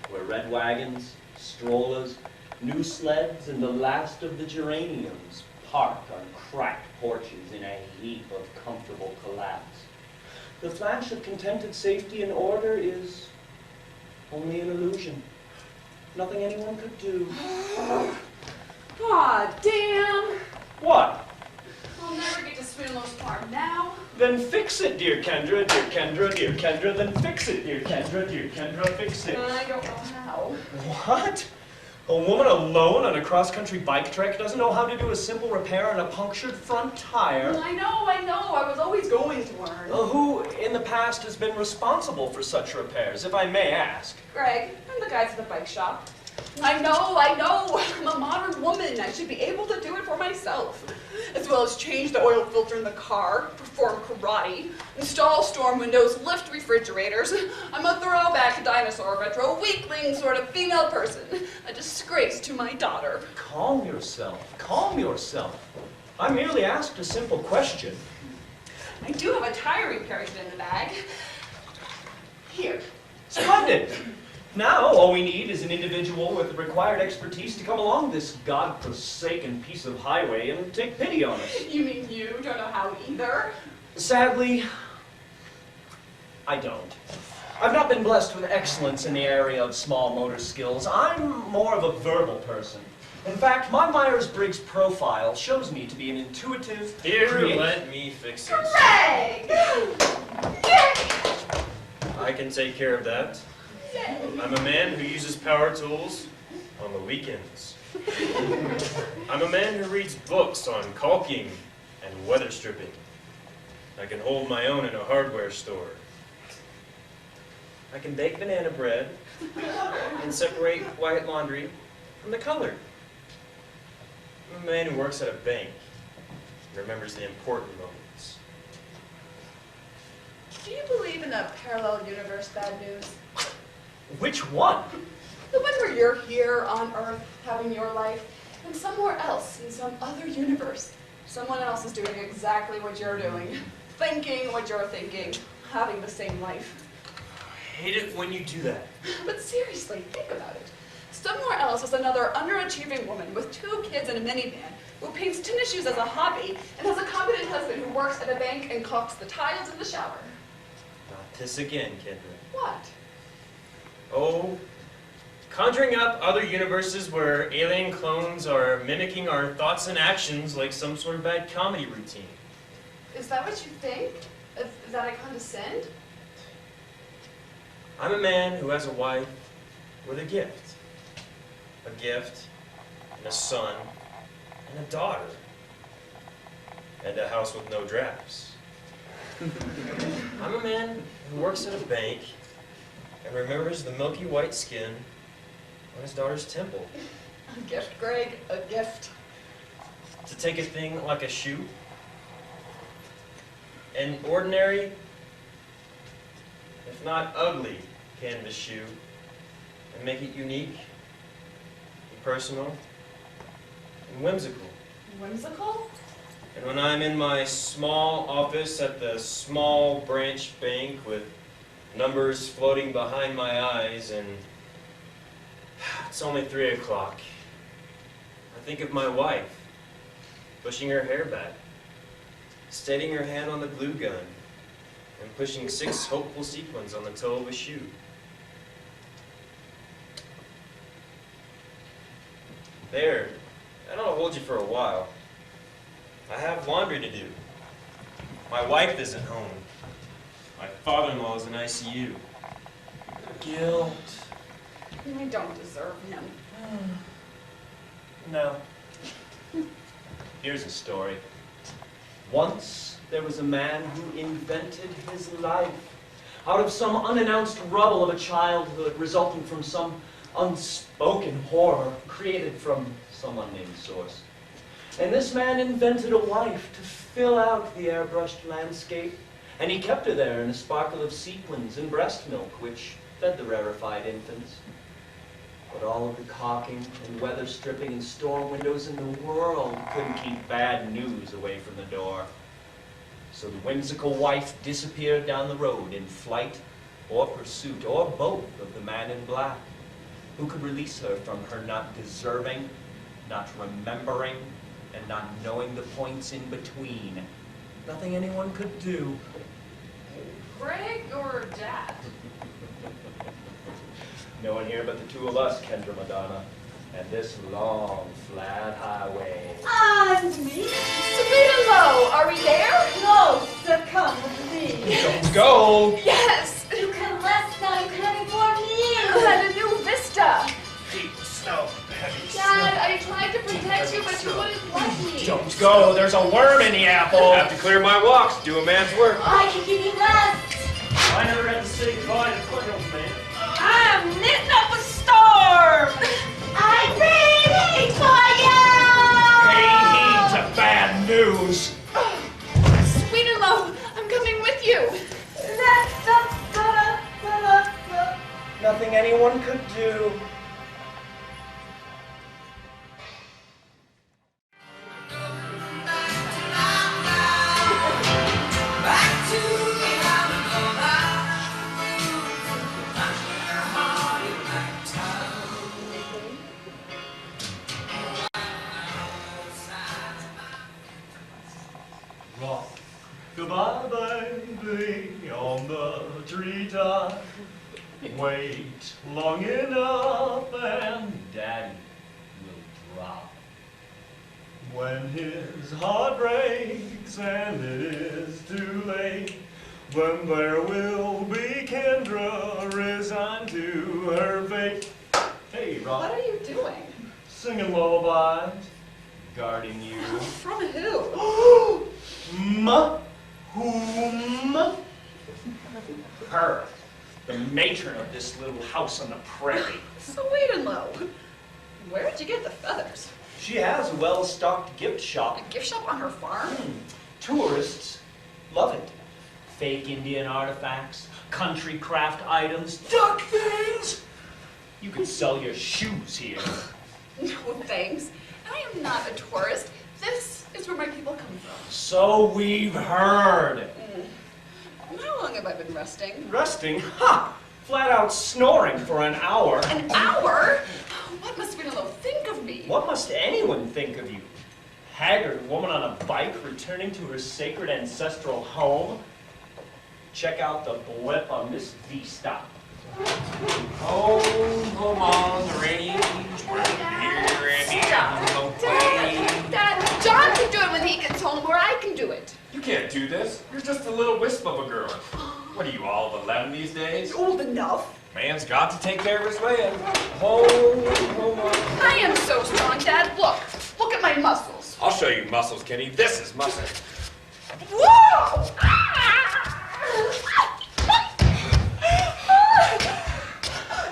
where red wagons, strollers, new sleds, and the last of the geraniums park on cracked porches in a heap of comfortable collapse. The flash of contented safety and order is only an illusion. Nothing anyone could do. Aw, damn. What? I'll never get to Swindler's Farm now. Then fix it, dear Kendra, dear Kendra, dear Kendra, then fix it, dear Kendra, dear Kendra, fix it. I don't know how. What? A woman alone on a cross-country bike trek doesn't know how to do a simple repair on a punctured front tire. I know. I was always going to learn. Who in the past has been responsible for such repairs, if I may ask? Greg, I'm the guy to the bike shop. I know. I'm a modern woman. I should be able to do it for myself. As well as change the oil filter in the car, perform karate, install storm windows, lift refrigerators. I'm a throwback dinosaur retro weakling sort of female person. A disgrace to my daughter. Calm yourself. Calm yourself. I merely asked a simple question. I do have a tire repair kit in the bag. Here. Splendid! Now, all we need is an individual with the required expertise to come along this godforsaken piece of highway and take pity on us. You mean you don't know how either? Sadly, I don't. I've not been blessed with excellence in the area of small motor skills. I'm more of a verbal person. In fact, my Myers-Briggs profile shows me to be an intuitive, Here, creative... let me fix it. Greg! I can take care of that. I'm a man who uses power tools on the weekends. I'm a man who reads books on caulking and weather stripping. I can hold my own in a hardware store. I can bake banana bread and separate white laundry from the colored. I'm a man who works at a bank and remembers the important moments. Do you believe in a parallel universe bad news? Which one? The one where you're here on Earth having your life, and somewhere else in some other universe, someone else is doing exactly what you're doing, thinking what you're thinking, having the same life. I hate it when you do that. But seriously, think about it. Somewhere else is another underachieving woman with 2 kids and a minivan who paints tennis shoes as a hobby and has a competent husband who works at a bank and caulks the tiles in the shower. Not this again, Kendra. What? Oh, conjuring up other universes where alien clones are mimicking our thoughts and actions like some sort of bad comedy routine. Is that what you think? Is that I condescend? I'm a man who has a wife with a gift. A gift, and a son, and a daughter, and a house with no drafts. I'm a man who works at a bank and remembers the milky white skin on his daughter's temple. A gift, Greg, a gift. To take a thing like a shoe, an ordinary, if not ugly, canvas shoe, and make it unique, and personal, and whimsical. Whimsical? And when I'm in my small office at the small branch bank with numbers floating behind my eyes and It's only 3 o'clock. I think of my wife, pushing her hair back, steadying her hand on the glue gun, and pushing 6 hopeful sequins on the toe of a shoe. There, I don't hold you for a while. I have laundry to do. My wife isn't home. My father-in-law is in ICU. Guilt. We don't deserve him. No. Here's a story. Once there was a man who invented his life out of some unannounced rubble of a childhood resulting from some unspoken horror created from some unnamed source. And this man invented a wife to fill out the airbrushed landscape, and he kept her there in a sparkle of sequins and breast milk, which fed the rarefied infants. But all of the caulking and weather stripping and store windows in the world couldn't keep bad news away from the door. So the whimsical wife disappeared down the road in flight or pursuit, or both, of the man in black, who could release her from her not deserving, not remembering, and not knowing the points in between. Nothing anyone could do. Greg or Dad? No one here but the two of us, Kendra Madonna, and this long, flat highway. And me? Sweet and low, are we there? No, succumb with me. Don't go! Yes! You can rest now, you can have more You had a new vista. Deep snow, heavy Dad, I tried to protect you, but you wouldn't let me. Don't go, there's a worm in the apple! Have to clear my walks, do a man's work. I can give you rest. I never had to say goodbye to foothills, man. I'm knitting up a storm. I'm waiting for you! Pay heed to bad news! Sweet and low, I'm coming with you. Nothing anyone could do. Rock goodbye, baby, on the treetop. Wait long enough and Daddy will drop. When his heart breaks and it is too late, then there will be Kendra resigned to her fate. Hey, Rock. What are you doing? Singing lullabies, guarding you. From who? Whom? Her. The matron of this little house on the prairie. Sweet and low. Where'd you get the feathers? She has a well-stocked gift shop. A gift shop on her farm? Tourists love it. Fake Indian artifacts, country craft items, duck things. You could sell your shoes here. No thanks. I am not a tourist. This is where my people come from. So we've heard. How long have I been resting? Resting? Ha! Flat out snoring for an hour. An hour? What must Sweet and low think of me? What must anyone think of you? Haggard woman on a bike returning to her sacred ancestral home? Check out the blip on this vista. Home on the range, we're here and Dad, John can do it when he gets home, or I can do it. You can't do this. You're just a little wisp of a girl. What are you, all of 11 these days? Old enough. Man's got to take care of his land. Home on. I am so strong, Dad. Look at my muscles. I'll show you muscles, Kenny. This is muscle. Whoa!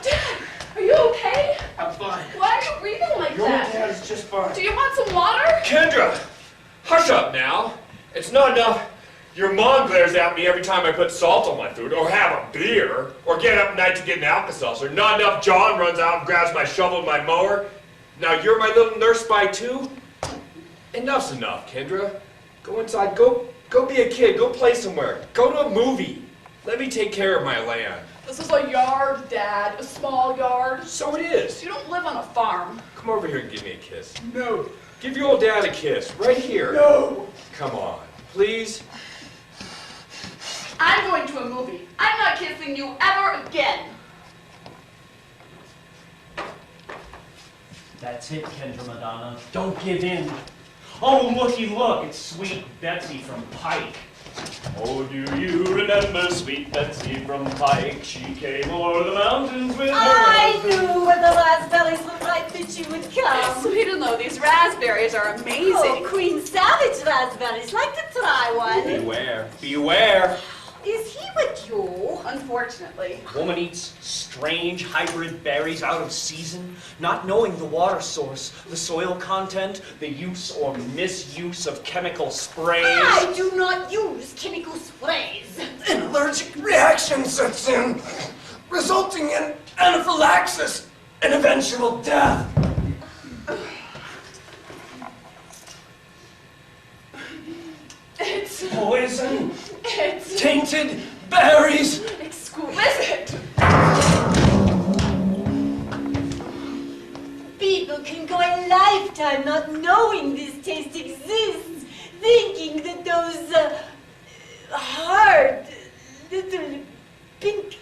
Dad, are you okay? I'm fine. Why are you breathing like Your that? dad is just fine. Do you want some water? Kendra, hush up now. It's not enough. Your mom glares at me every time I put salt on my food, or have a beer, or get up at night to get an Alka-Seltzer. Not enough. John runs out and grabs my shovel and my mower. Now you're my little nurse spy too? Enough's enough, Kendra. Go inside. Go be a kid. Go play somewhere. Go to a movie. Let me take care of my land. This is a yard, Dad. A small yard. So it is. You don't live on a farm. Come over here and give me a kiss. No. Give your old dad a kiss, right here. No. Come on, please. I'm going to a movie. I'm not kissing you ever again. That's it, Kendra Madonna. Don't give in. Oh, looky, look, it's Sweet Betsy from Pike. Oh, do you remember Sweet Betsy from Pike? She came o'er the mountains with her I husband. knew when the raspberries were ripe that you would come. Sweeten though, these raspberries are amazing. Oh, Queen Savage raspberries. Like to try one. Beware, beware. Is he with you? Unfortunately. Woman eats strange hybrid berries out of season, not knowing the water source, the soil content, the use or misuse of chemical sprays. I do not use chemical sprays. An allergic reaction sets in, resulting in anaphylaxis and eventual death. It's Poison, it's tainted berries. exquisite. People can go a lifetime not knowing this taste exists, thinking that those hard little pink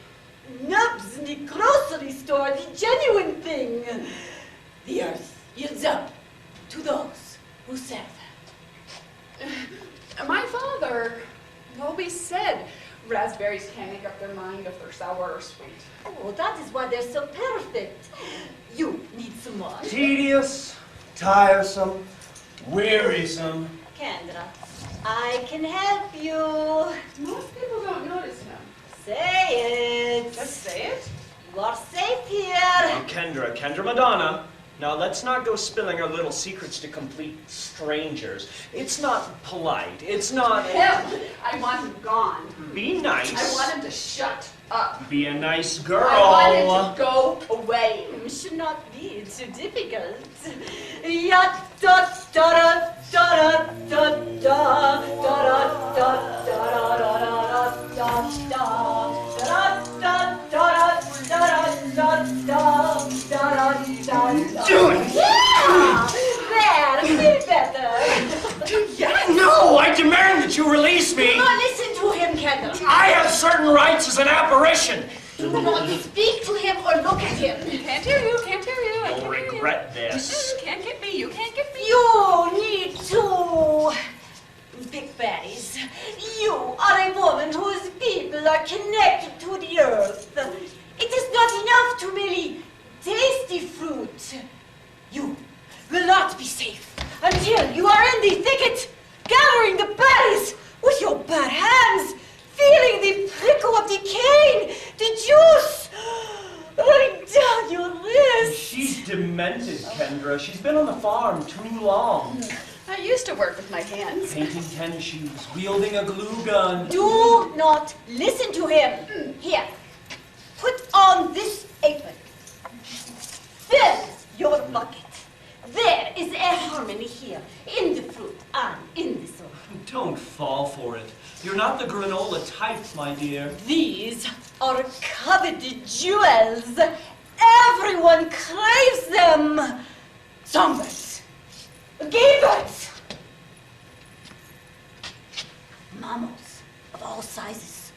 nubs in the grocery store are the genuine thing. The earth yields up to those who serve her. My father always said raspberries can't make up their mind if they're sour or sweet. Oh, that is why they're so perfect. You need some more. Tedious, tiresome, wearisome. Kendra, I can help you. Most people don't notice him. Say it. Just say it. You are safe here. Now, Kendra Madonna. Now, let's not go spilling our little secrets to complete strangers. It's not polite. It's not... Him. I want him gone. Be nice. I want him to shut up. Be a nice girl. I want him to go away. It should not be too difficult. Ya da da da da da da da da da there, feel better. Yes. No, I demand that you release me. Do not listen to him, Kendra. I have certain rights as an apparition. Do not speak to him or look at him. Can't hear you. Can't hear you. I You'll can't hear you. regret this. Can't get me. You can't get me. You need to pick berries. You are a woman whose people are connected to the earth. It is not enough to merely taste the fruit. You will not be safe until you are in the thicket, gathering the berries with your bare hands, feeling the prickle of the cane, the juice running down your wrist. She's demented, Kendra. She's been on the farm too long. I used to work with my hands. Painting tennis shoes, wielding a glue gun. Do not listen to him. Here, put on this apron. Fill your bucket. There is a harmony here, in the fruit and in the soil. Don't fall for it. You're not the granola type, my dear. These are coveted jewels. Everyone craves them. Songbirds, gay birds, mammals of all sizes.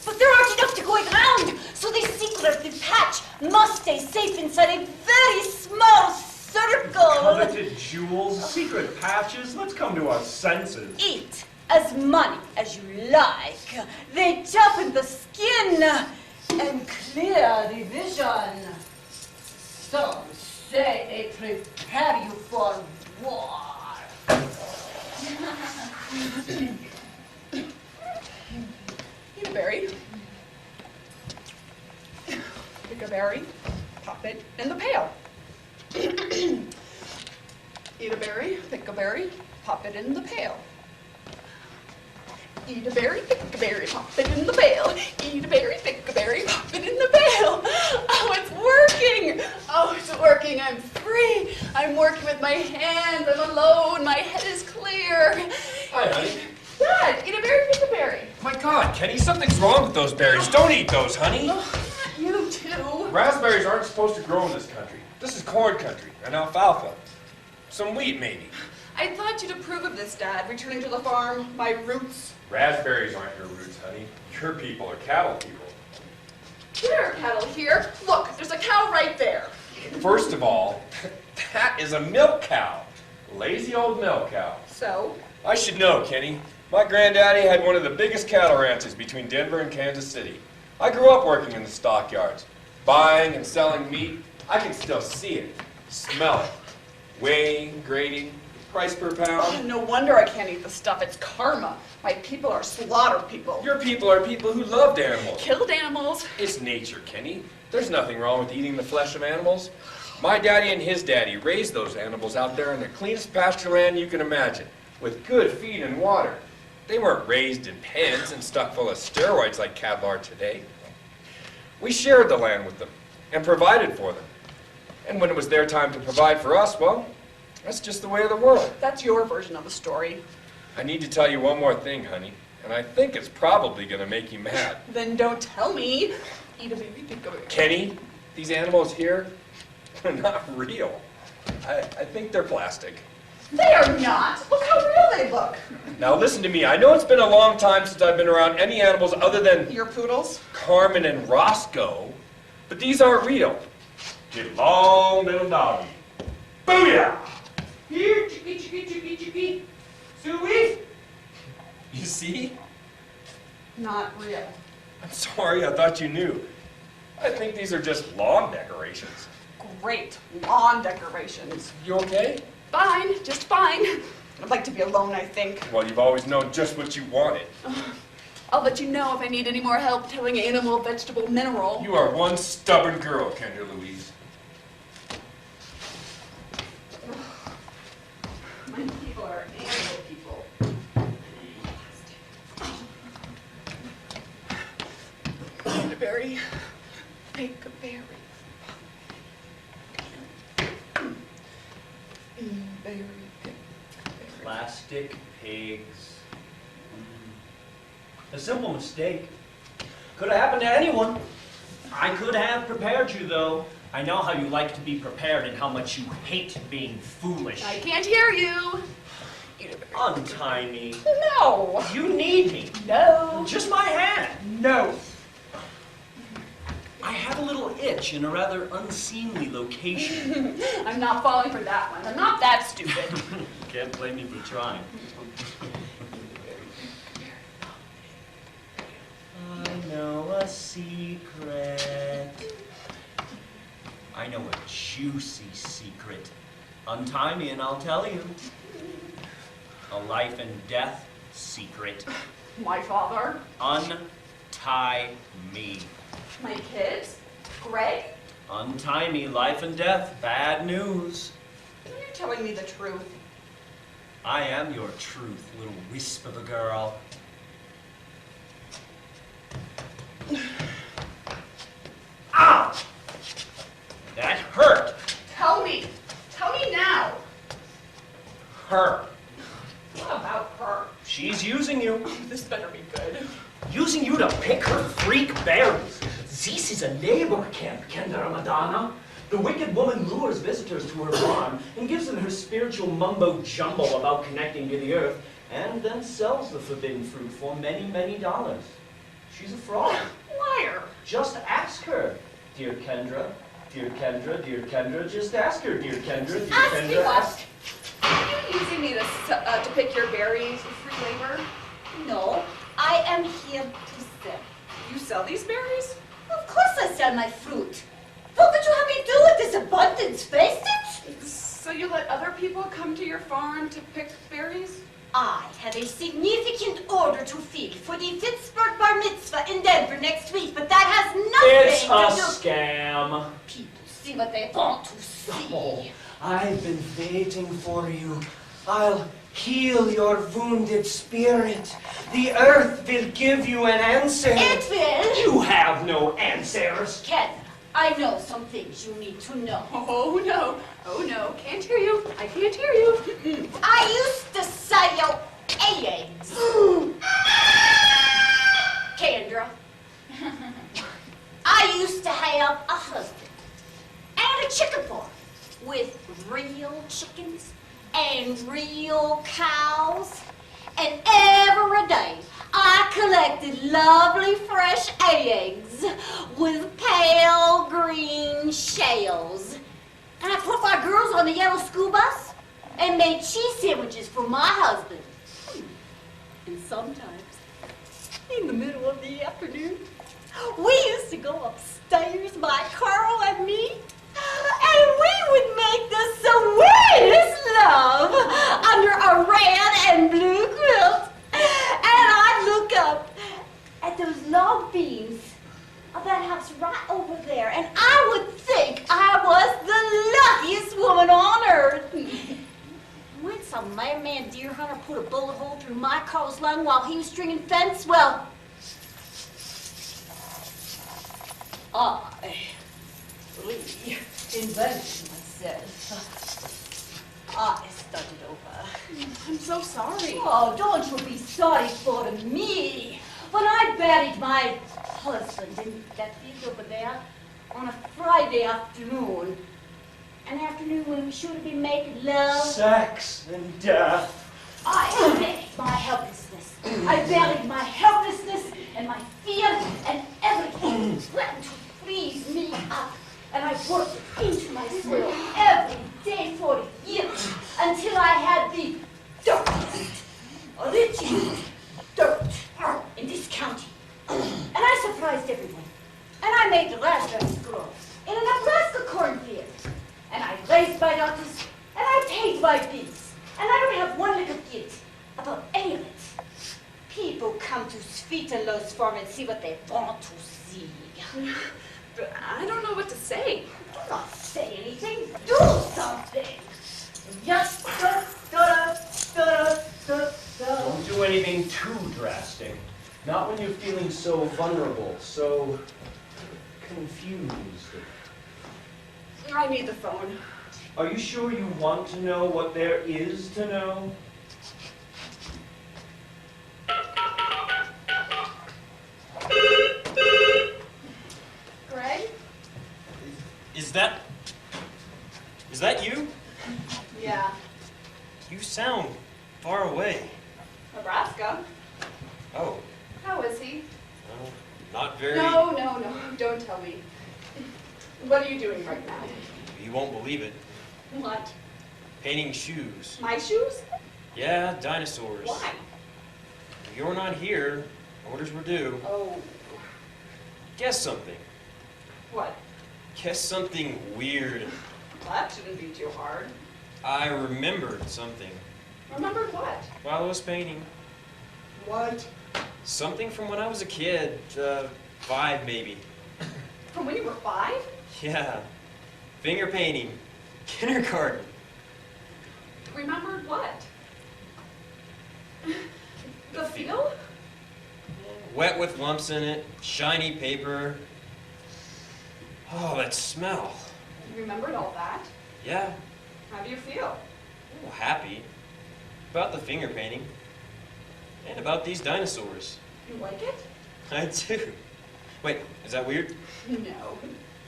But there aren't enough to go around, so the secret of the patch must stay safe inside a very small circle. Coveted jewels, secret patches. Let's come to our senses. Eat as many as you like. They toughen the skin and clear the vision. Some say they prepare you for war. Eat a berry. Pick a berry. Pop it in the pail. Eat a berry. Pick a berry. Pop it in the pail. Eat a berry, pick a berry, pop it in the pail. Eat a berry, pick a berry, pop it in the pail. Oh, it's working. Oh, it's working. I'm free. I'm working with my hands. I'm alone. My head is clear. Hi, honey. Dad, eat a berry, pick a berry. My God, Kenny, something's wrong with those berries. Don't eat those, honey. You too. Raspberries aren't supposed to grow in this country. This is corn country and alfalfa. Some wheat, maybe. I thought you'd approve of this, Dad, returning to the farm, my roots. Raspberries aren't your roots, honey. Your people are cattle people. There are cattle here. Look, there's a cow right there. First of all, that is a milk cow. Lazy old milk cow. So? I should know, Kenny. My granddaddy had one of the biggest cattle ranches between Denver and Kansas City. I grew up working in the stockyards, buying and selling meat. I can still see it, smell it, weighing, grading, price per pound. Oh, no wonder I can't eat the stuff. It's karma. My people are slaughter people. Your people are people who loved animals. Killed animals. It's nature, Kenny. There's nothing wrong with eating the flesh of animals. My daddy and his daddy raised those animals out there in the cleanest pasture land you can imagine, with good feed and water. They weren't raised in pens and stuck full of steroids like cattle are today. We shared the land with them and provided for them. And when it was their time to provide for us, well, that's just the way of the world. That's your version of the story. I need to tell you one more thing, honey, and I think it's probably going to make you mad. Then don't tell me. Eat a baby, think of it. Kenny, these animals here, they're not real. I think they're plastic. They are not. Look how real they look. Now listen to me. I know it's been a long time since I've been around any animals other than Your poodles? Carmen and Roscoe, but these aren't real. Get long, little doggy. Booyah! Here, chicky, chicky, chicky, chicky. Suey? You see? Not real. I'm sorry, I thought you knew. I think these are just lawn decorations. Great. Lawn decorations. You okay? Fine, just fine. I'd like to be alone, I think. Well, you've always known just what you wanted. I'll let you know if I need any more help telling animal, vegetable, mineral. You are one stubborn girl, Kendra Louise. My people are animal people. Eat a berry. Take a berry. Berry, pick a berry. Plastic pigs. A simple mistake. Could have happened to anyone. I could have prepared you, though. I know how you like to be prepared and how much you hate being foolish. I can't hear you. Eat a berry. Untie me. No. You need me. No. Just my hand. No. I have a little itch in a rather unseemly location. I'm not falling for that one. I'm not that stupid. Can't blame me for trying. I know a secret. I know a juicy secret. Untie me and I'll tell you. A life and death secret. My father. Untie me. My kids. Greg. Untie me, life and death, bad news. You're telling me the truth. I am your truth, little wisp of a girl. Ow! That hurt. Tell me. Tell me now. Her. What about her? She's using you. This better be good. Using you to pick her freak berries. This is a labor camp, Kendra Madonna. The wicked woman lures visitors to her farm and gives them her spiritual mumbo-jumbo about connecting to the earth, and then sells the forbidden fruit for many, many dollars. She's a fraud. Liar. Just ask her, dear Kendra. Dear Kendra, dear Kendra, just ask her, dear Kendra, dear Ask Kendra. me what? Are you using me to pick your berries for free labor? No, I am here to sell. You sell these berries? Of course I sell my fruit. What would you have me do with this abundance, face it? So you let other people come to your farm to pick berries? I have a significant order to fill for the Pittsburgh Bar Mitzvah in Denver next week, but that has It's nothing a to do... scam. People see what they want to see. Oh, I've been waiting for you. I'll heal your wounded spirit. The earth will give you an answer. It will. You have no answers. Ken, I know some things you need to know. Oh no. Oh no. Can't hear you. I can't hear you. I used to sell eggs. Kendra, with real chickens and real cows. And every day I collected lovely fresh eggs with pale green shells. And I put my girls on the yellow school bus and made cheese sandwiches for my husband. And sometimes, in the middle of the afternoon, we used to go upstairs, my Carl and me, and we would make the sweetest love under a red and blue quilt. And I'd look up at those log beams of that house right over there, and I would think I was the luckiest woman on earth. When some madman deer hunter put a bullet hole through my Carl's lung while he was stringing fence, well, I reinvented myself. I started over. I'm so sorry. Oh, don't you be sorry for me. When I buried my husband in that field over there on a Friday afternoon, an afternoon when we should have been making love, Sex and death. I buried my helplessness. I buried my helplessness and my fear and everything threatened to freeze me up. And I worked into my soil every day for years until I had the dirtiest, richest dirt in this county. And I surprised everyone. And I made the raspberries grow in a Nebraska cornfield. And I raised my daughters, and I paid my bills. And I don't have one little guilt about any of it. People come to Svetolos farm and see what they want to see. But I don't know what to say. Do not say anything. Do something. Just Don't do anything too drastic. Not when you're feeling so vulnerable, so confused. I need the phone. Are you sure you want to know what there is to know? Greg? Is that you? Yeah. You sound far away. Nebraska? Oh, How is he? well, not very. No, don't tell me. What are you doing right now? You won't believe it. What? Painting shoes. My shoes? Yeah, dinosaurs. Why? You're not here. Orders were due. Oh, Guess something. what? Guess something weird. That shouldn't be too hard. I remembered something Remembered what? while I was painting. What? Something from when I was a kid. 5 maybe. From when you were 5? Yeah. Finger painting. Kindergarten. Remembered what? The field? Wet with lumps in it. Shiny paper. Oh, that smell. You remembered all that? Yeah. How do you feel? Oh, happy. About the finger painting. And about these dinosaurs. You like it? I do. Wait, is that weird? No.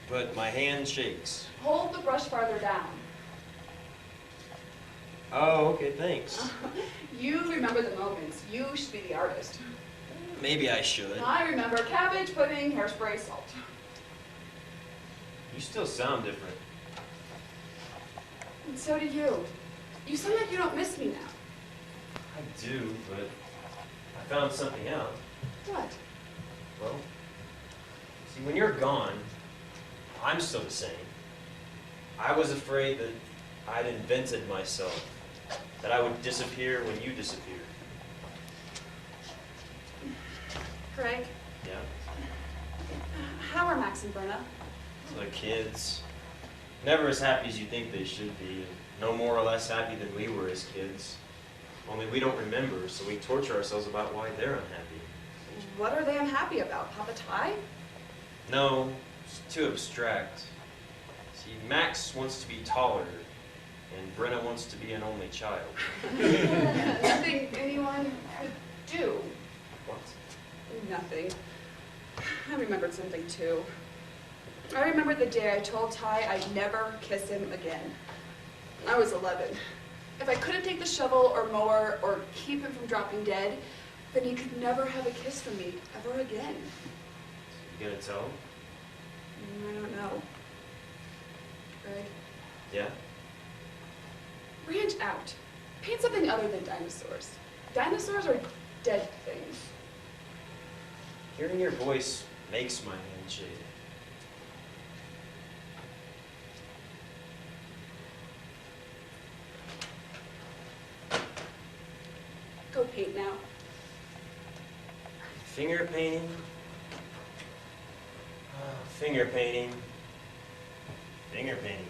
But my hand shakes. Hold the brush farther down. Oh, okay, thanks. You remember the moments. You should be the artist. Maybe I should. I remember cabbage, pudding, hairspray, salt. You still sound different. And so do you. You sound like you don't miss me now. I do, but I found something out. What? Well, see, when you're gone, I'm still the same. I was afraid that I'd invented myself, that I would disappear when you disappeared. Greg, Yeah? how are Max and Brenna? The kids. Never as happy as you think they should be, and no more or less happy than we were as kids. Only we don't remember, so we torture ourselves about why they're unhappy. What are they unhappy about? Papa Ty? No, it's too abstract. See, Max wants to be taller, and Brenna wants to be an only child. Nothing anyone could do. What? Nothing. I remembered something too. I remember the day I told Ty I'd never kiss him again. I was 11. If I couldn't take the shovel or mower or keep him from dropping dead, then he could never have a kiss from me ever again. You gonna tell him? I don't know. Greg? Yeah? Ranch out. Paint something other than dinosaurs. Dinosaurs are dead things. Hearing your voice makes my hand shake. Go paint now. Finger painting. Finger painting. Finger painting.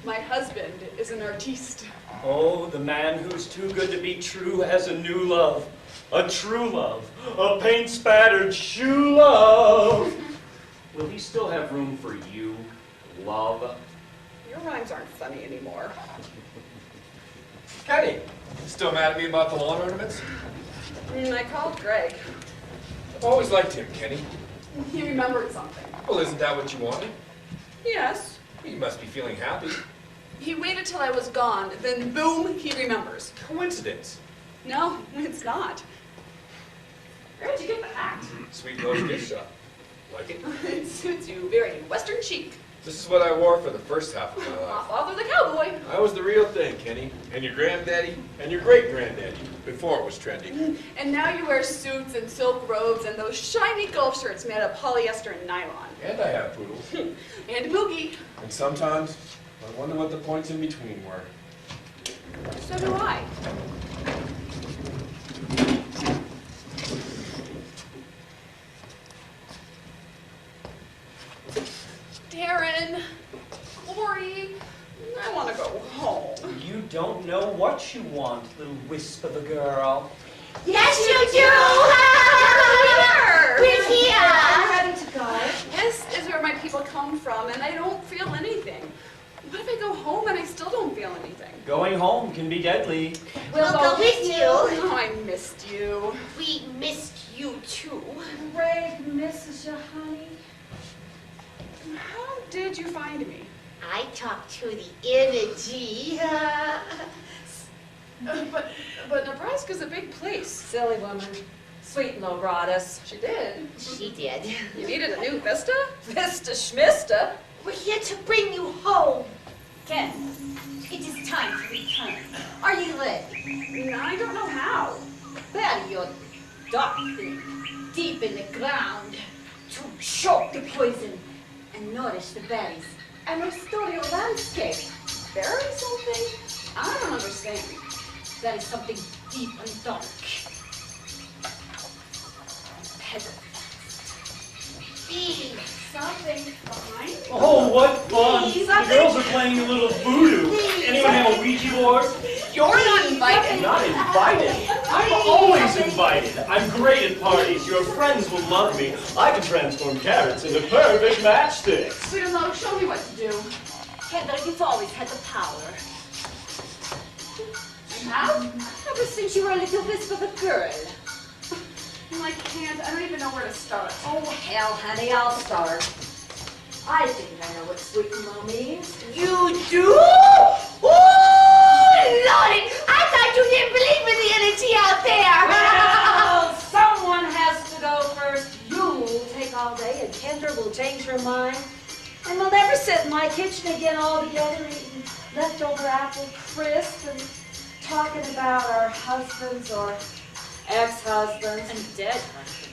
My husband is an artiste. Oh, the man who's too good to be true has a new love. A true love. A paint-spattered shoe love. Will he still have room for you, love? Your rhymes aren't funny anymore. Kenny, still mad at me about the lawn ornaments? I called Greg. I've always liked him, Kenny. He remembered something. Well, isn't that what you wanted? Yes. You must be feeling happy. He waited till I was gone, then boom, he remembers. Coincidence. No, it's not. Where'd you get the hat? Sweet Love's gift shop. Like it? It suits you very Western chic. This is what I wore for the first half of my My life. father the cowboy. I was the real thing, Kenny. And your granddaddy, and your great-granddaddy, before it was trendy. And now you wear suits and silk robes and those shiny golf shirts made of polyester and nylon. And I have poodles. And Moogie. And sometimes, I wonder what the points in between were. So do I. Darren, Lori, I want to go home. You don't know what you want, little wisp of a girl. Yes, you do! We're here! Are you ready to go? This is where my people come from, and I don't feel anything. What if I go home and I still don't feel anything? Going home can be deadly. We'll go with you. Oh, I missed you. We missed you too. Greg misses you, honey. How did you find me? I talked to the energy. But Nebraska's a big place. Silly woman. Sweet and low brought us. She did. She did. You needed a new Vista? Vista Schmista. We're here to bring you home. Ken, it is time to return. Are you ready? I don't know how. Bury your dark thing deep in the ground to choke the poison and nourish the berries and restore your landscape. Bury something? I don't understand. There is something deep and dark. Pedal. Be Something behind me? Oh, what fun! Please, The girls are playing a little voodoo. Anyone have a Ouija board? You're not invited. Not invited. I'm always invited. I'm great at parties. Your friends will love me. I can transform carrots into perfect matchsticks. Sweetheart, show me what to do. Kendall, you've always had the power. You have? Ever since you were a little wisp of a girl. I can't. I don't even know where to start. Oh, hell, honey, I'll start. I think I know what sweet and low means. You do? Ooh, Lordy! I thought you didn't believe in the energy out there. Well, someone has to go first. You will take all day, and Kendra will change her mind. And we'll never sit in my kitchen again all together eating leftover apple crisp and talking about our husbands or ex-husbands And dead,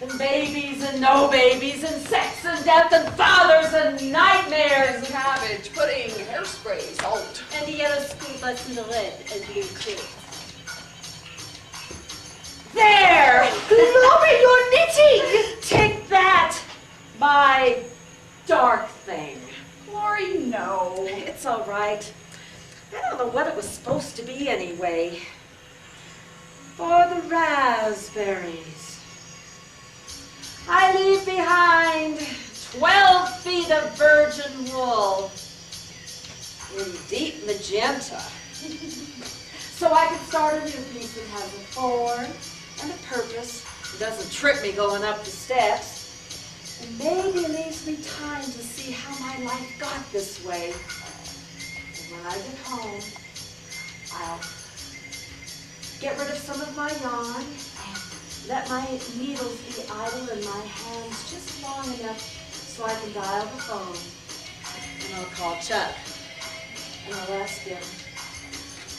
and babies and no babies and sex and death and fathers and nightmares. Cabbage, pudding, hairspray, salt. and the yellow school bus in the red and blue clear. There! Glory, you're knitting! Take that, my dark thing. Lori, no. It's all right. I don't know what it was supposed to be anyway. For the raspberries, I leave behind 12 feet of virgin wool in deep magenta. So I can start a new piece that has a form and a purpose. It doesn't trip me going up the steps. And maybe it leaves me time to see how my life got this way. And when I get home, I'll get rid of some of my yarn and let my needles be idle in my hands just long enough so I can dial the phone. And I'll call Chuck and I'll ask him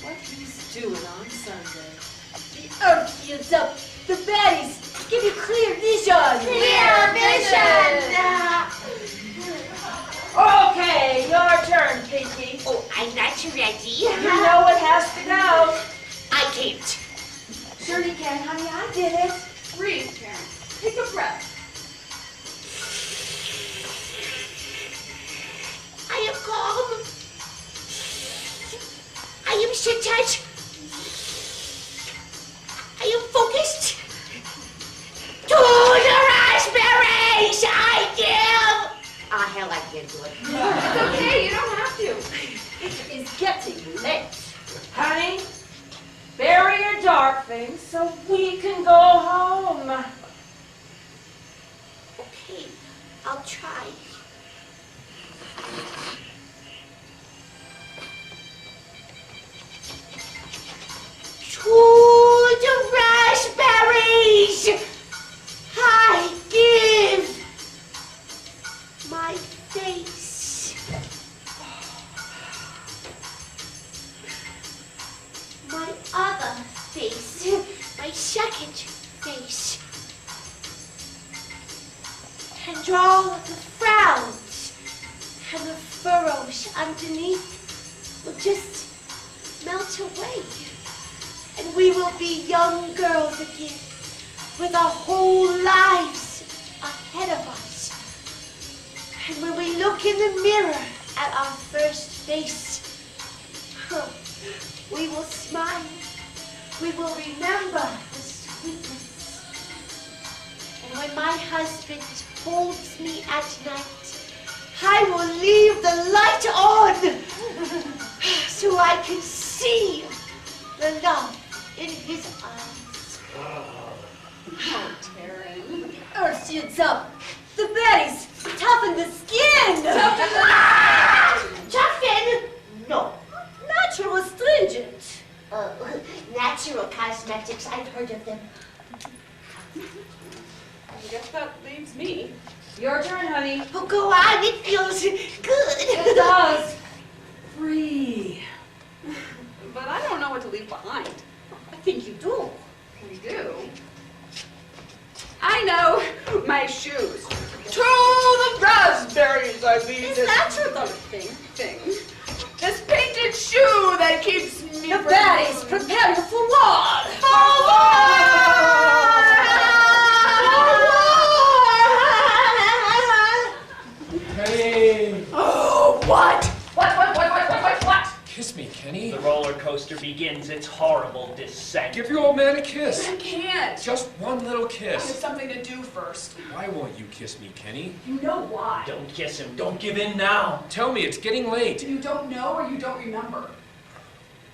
what he's doing on Sunday. The earth yields up. The baddies give you clear vision. Clear vision! Okay, your turn, Pinky. Oh, I'm not ready. You know what has to go. I can't. Sure you can, honey. I did it. Breathe, Karen. Take a breath. I am calm. I am centered. I am focused. To the raspberries, I give. Ah, hell, I can't do it. It's okay, you don't have to. It is getting late. Honey, bury your dark things so we can go home. Okay, I'll try. To the raspberries, I give my face. My other face, my second face. And all of the frowns and the furrows underneath will just melt away. And we will be young girls again, with our whole lives ahead of us. And when we look in the mirror at our first face, we will smile. We will remember the sweetness. And when my husband holds me at night, I will leave the light on so I can see the love in his eyes. Oh, Taryn. Earth yields up. The baddies toughen the skin. Toughen? No. Natural astringent. Natural cosmetics, I've heard of them. I guess that leaves me. Your turn, honey. Oh, go on, it feels good. It does. Free. But I don't know what to leave behind. I think you do. We do. I know, my shoes. To the raspberries I leave Is this that your dark thing? thing. This painted shoe that keeps me The from... baddies prepare you for war. Kenny! Oh, what? What? Kiss me, Kenny. The roller coaster begins its horrible descent. Give your old man a kiss. I can't. Just one little I have kiss. something to do first. Why won't you kiss me, Kenny? You know why. Don't kiss him. Don't give in now. Tell me, it's getting late. You don't know or you don't remember.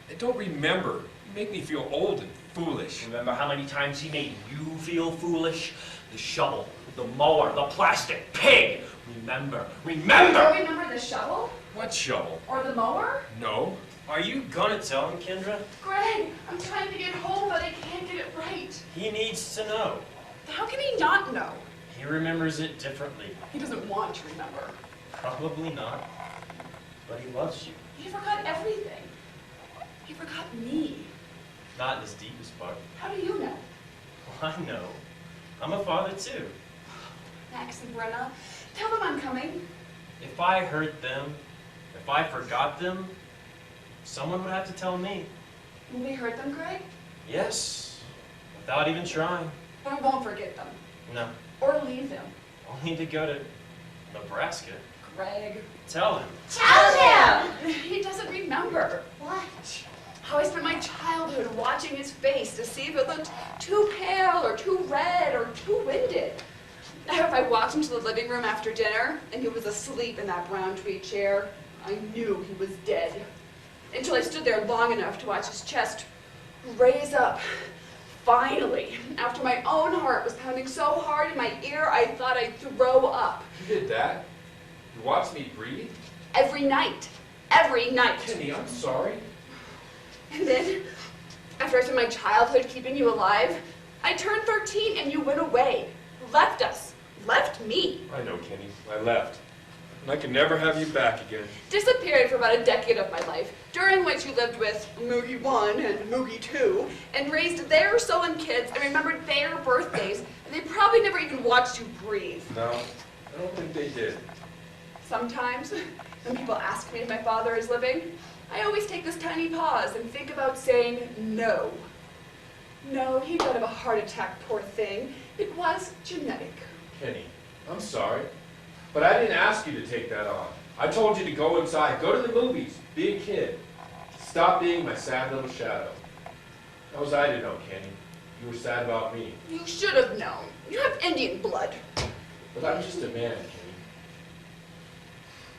I don't remember. You make me feel old and foolish. Remember how many times he made you feel foolish? The shovel, the mower, the plastic pig. Remember. You don't remember the shovel? What shovel? Or the mower? No. Are you gonna tell him, Kendra? Greg, I'm trying to get home, but I can't get it right. He needs to know. How can he not know? He remembers it differently. He doesn't want to remember. Probably not. But he loves you. He forgot everything. He forgot me. Not in his deepest part. How do you know? Well, I know. I'm a father too. Max and Brenna, tell them I'm coming. If I hurt them, if I forgot them, someone would have to tell me. Will we hurt them, Greg? Yes, without even trying. But I won't forget them. No, Or leave them. only to go to Nebraska. Greg. Tell him. Tell him! He doesn't remember. What? How I spent my childhood watching his face to see if it looked too pale or too red or too winded. If I walked into the living room after dinner and he was asleep in that brown tweed chair, I knew he was dead. Until I stood there long enough to watch his chest raise up, Finally, after my own heart was pounding so hard in my ear, I thought I'd throw up. You did that? You watched me breathe? Every night. Every night. Kenny, I'm sorry. And then, after I spent my childhood keeping you alive, I turned 13 and you went away. Left us. Left me. I know, Kenny. I left. And I can never have you back again. Disappeared for about a decade of my life, during which you lived with Moogie 1 and Moogie 2, and raised their sullen kids and remembered their birthdays, and they probably never even watched you breathe. No, I don't think they did. Sometimes, when people ask me if my father is living, I always take this tiny pause and think about saying no. No, he died of a heart attack, poor thing. It was genetic. Kenny, I'm sorry. But I didn't ask you to take that on. I told you to go inside, go to the movies, be a kid. Stop being my sad little shadow. How was I to know, Kenny? You were sad about me. You should have known. You have Indian blood. But I'm just a man, Kenny.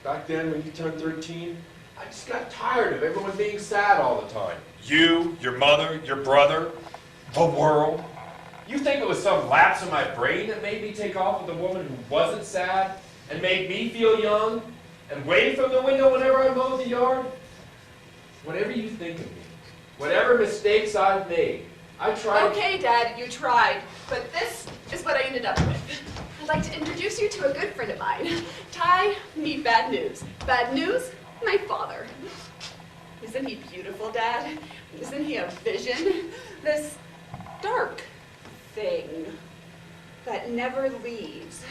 Back then, when you turned 13, I just got tired of everyone being sad all the time. You, your mother, your brother, the world. You think it was some lapse in my brain that made me take off with a woman who wasn't sad and made me feel young and wave from the window whenever I mowed the yard? Whatever you think of me, whatever mistakes I've made, I tried. Okay, Dad, you tried, but this is what I ended up with. I'd like to introduce you to a good friend of mine. Ty, meet Bad News. Bad News, my father. Isn't he beautiful, Dad? Isn't he a vision? This dark thing that never leaves.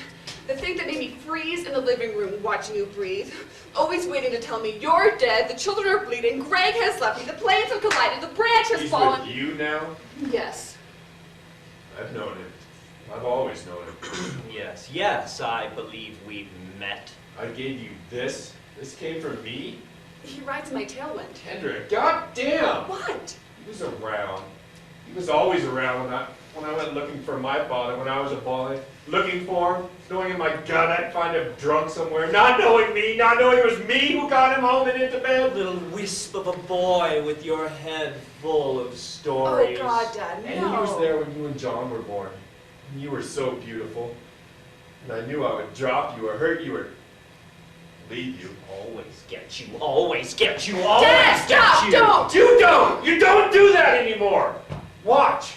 The thing that made me freeze in the living room watching you breathe. Always waiting to tell me you're dead, the children are bleeding, Greg has left me, the planes have collided, the branch has fallen. He's with you now? Yes. I've known him. I've always known him. Yes, I believe we've met. I gave you this. This came from me? He rides my tailwind. Kendra, goddamn! What? He was around. He was always around when I went looking for my father when I was a boy. Looking for him, knowing in my gut I'd find him drunk somewhere, not knowing me, not knowing it was me who got him home and into bed. Little wisp of a boy with your head full of stories. Oh, God, Dad, no. And he was there when you and John were born. And you were so beautiful. And I knew I would drop you or hurt you or leave you. Always get you, always get you, always Dad, get stop, you. don't! You don't! You don't do that anymore! Watch.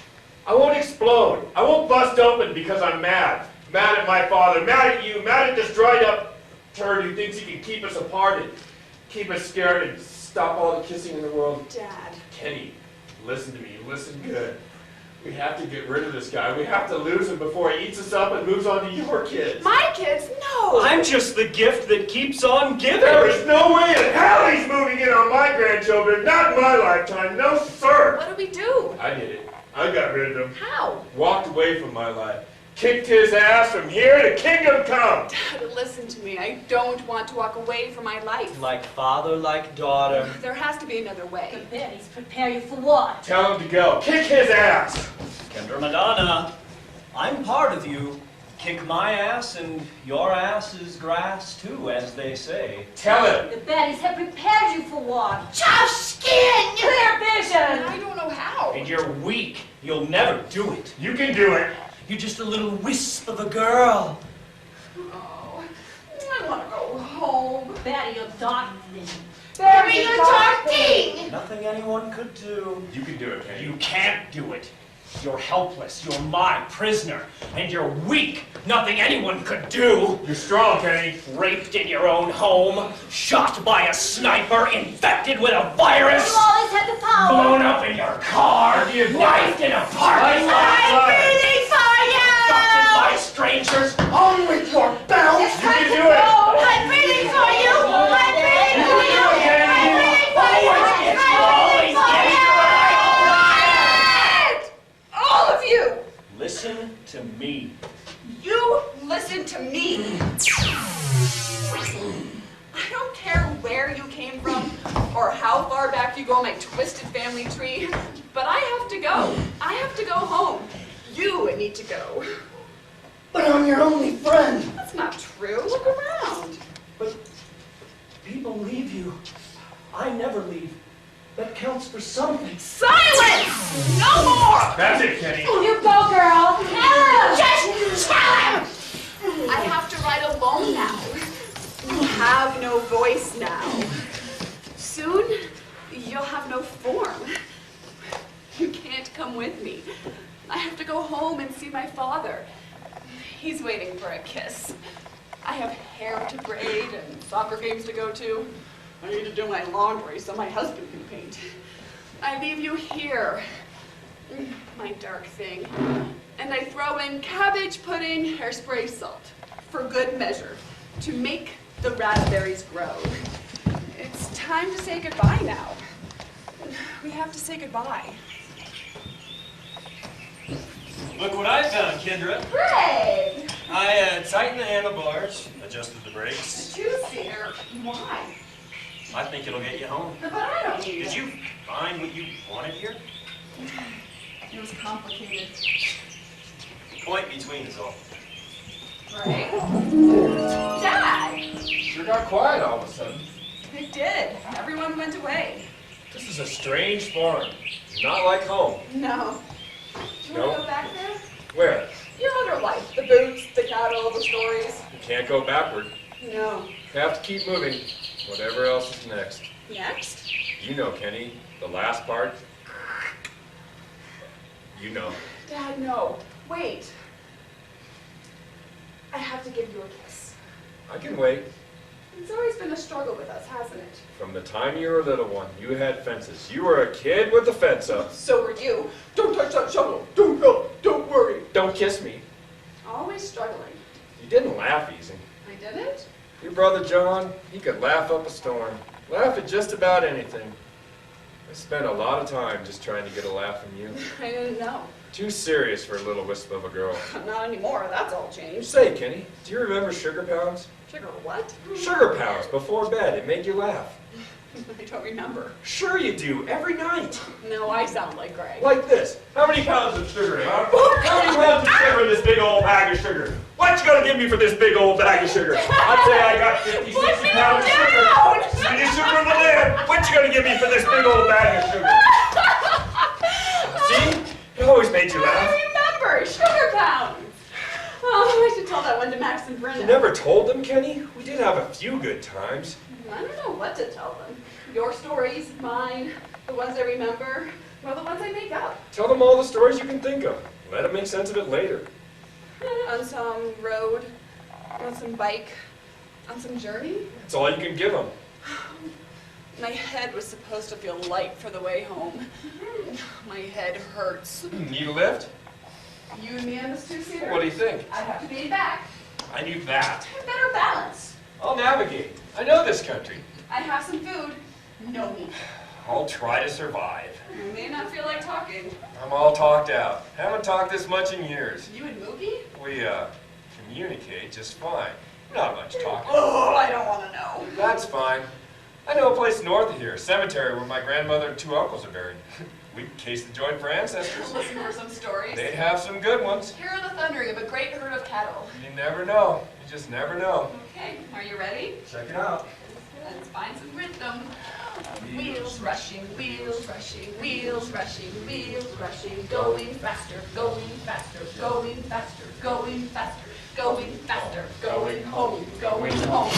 I won't explode. I won't bust open because I'm mad. Mad at my father, mad at you, mad at this dried up turd who thinks he can keep us apart and keep us scared and stop all the kissing in the world. Dad. Kenny, listen to me, listen good. We have to get rid of this guy. We have to lose him before he eats us up and moves on to your kids. My kids? No! I'm just the gift that keeps on giving. There is no way in hell he's moving in on my grandchildren. Not in my lifetime. No, sir. What do we do? I did it. I got rid of him. How? Walked away from my life. Kicked his ass from here to kingdom come. Dad, listen to me. I don't want to walk away from my life. Like father, like daughter. There has to be another way. The berries prepare you for what? Tell him to go. Kick his ass. Kendra Madonna, I'm part of you. Kick my ass and your ass is grass too, as they say. Tell him. The berries have prepared you for what? Tough skin! Clear vision! I don't know how. And you're weak. You'll never do it. You can do it. You're just a little wisp of a girl. Oh, I want to go home. Bury your darling. Bury your darling! Nothing anyone could do. You can do it, Kenny. You can't do it. You're helpless. You're my prisoner. And you're weak. Nothing anyone could do. You're strong, Kenny. Raped in your own home. Shot by a sniper. Infected with a virus. You always had the power. Blown up in your car. Knifed in a parking lot. I'm breathing fire! Abducted by strangers. On with your bounce. It's You time can to do go! it. I'm breathing for you! I'm breathing for you! I'm breathing for you! I'm breathing for you! All of you! Listen to me. You listen to me. I don't care where you came from or how far back you go in my twisted family tree, but I have to go. I have to go home. You need to go. But I'm your only friend. That's not true. Look around. But people leave you. I never leave. That counts for something. Silence! No more! That's it, Kenny. You go, girl. Just tell him! I have to ride alone now. You have no voice now. Soon, you'll have no form. You can't come with me. I have to go home and see my father. He's waiting for a kiss. I have hair to braid and soccer games to go to. I need to do my laundry so my husband can paint. I leave you here, my dark thing, and I throw in cabbage pudding, hairspray, salt, for good measure, to make the raspberries grow. It's time to say goodbye now. We have to say goodbye. Look what I found, Kendra. Greg! I tightened the handlebars, adjusted the brakes. A two-seater? Why? I think it'll get you home. But I don't need Did it. you find what you wanted here? It was complicated. Point between is all. Right? Dad! Sure got quiet all of a sudden. It did. Everyone went away. This is a strange farm. Not like home. No. Do you want to go back there? Where? Your other life. The boots, the cattle, the stories. You can't go backward. No. You have to keep moving. Whatever else is next. Next? You know, Kenny. The last part. You know. Dad, no. Wait. I have to give you a kiss. I can wait. It's always been a struggle with us, hasn't it? From the time you were a little one, you had fences. You were a kid with a fence up. So were you. Don't touch that shovel. Don't help. Don't worry. Don't kiss me. Always struggling. You didn't laugh easy. I didn't? Your brother John, he could laugh up a storm. Laugh at just about anything. I spent a lot of time just trying to get a laugh from you. I didn't know. Too serious for a little wisp of a girl. Not anymore. That's all changed. Say, Kenny, do you remember Sugar Pounds? Sugar what? Sugar Pounds before bed. It made you laugh. I don't remember. Sure you do, every night. No, I sound like Greg. Like this. How many pounds of sugar, huh? How many pounds of sugar in this big old bag of sugar? What you gonna give me for this big old bag of sugar? I'd say I got 50, 60 pounds of sugar. Sweetest sugar in the land. What you gonna give me for this big old bag of sugar? See? It always made you laugh. I remember. Sugar pounds. Oh, I should tell that one to Max and Brenda. You never told them, Kenny? We did have a few good times. I don't know what to tell them. Your stories, mine, the ones I remember, or the ones I make up. Tell them all the stories you can think of. Let them make sense of it later. On some road, on some bike, on some journey. That's all you can give them. My head was supposed to feel light for the way home. My head hurts. Need a lift? You and me on this two-seater? What do you think? I'd have to be back. I knew that. Better balance. I'll navigate. I know this country. I have some food. No meat. I'll try to survive. I may not feel like talking. I'm all talked out. Haven't talked this much in years. You and Mookie? We, communicate just fine. Not much talking. Oh, I don't want to know. That's fine. I know a place north of here, a cemetery where my grandmother and 2 uncles are buried. We'd case the joint for ancestors. Listen for some stories. They'd have some good ones. Hear the thundering of a great herd of cattle. You never know. You just never know. Okay, are you ready? Check it out. Let's find some rhythm. Wheels rushing, wheels rushing, wheels rushing, wheels rushing, going faster, going faster, going faster, going faster, going faster, going home, going home,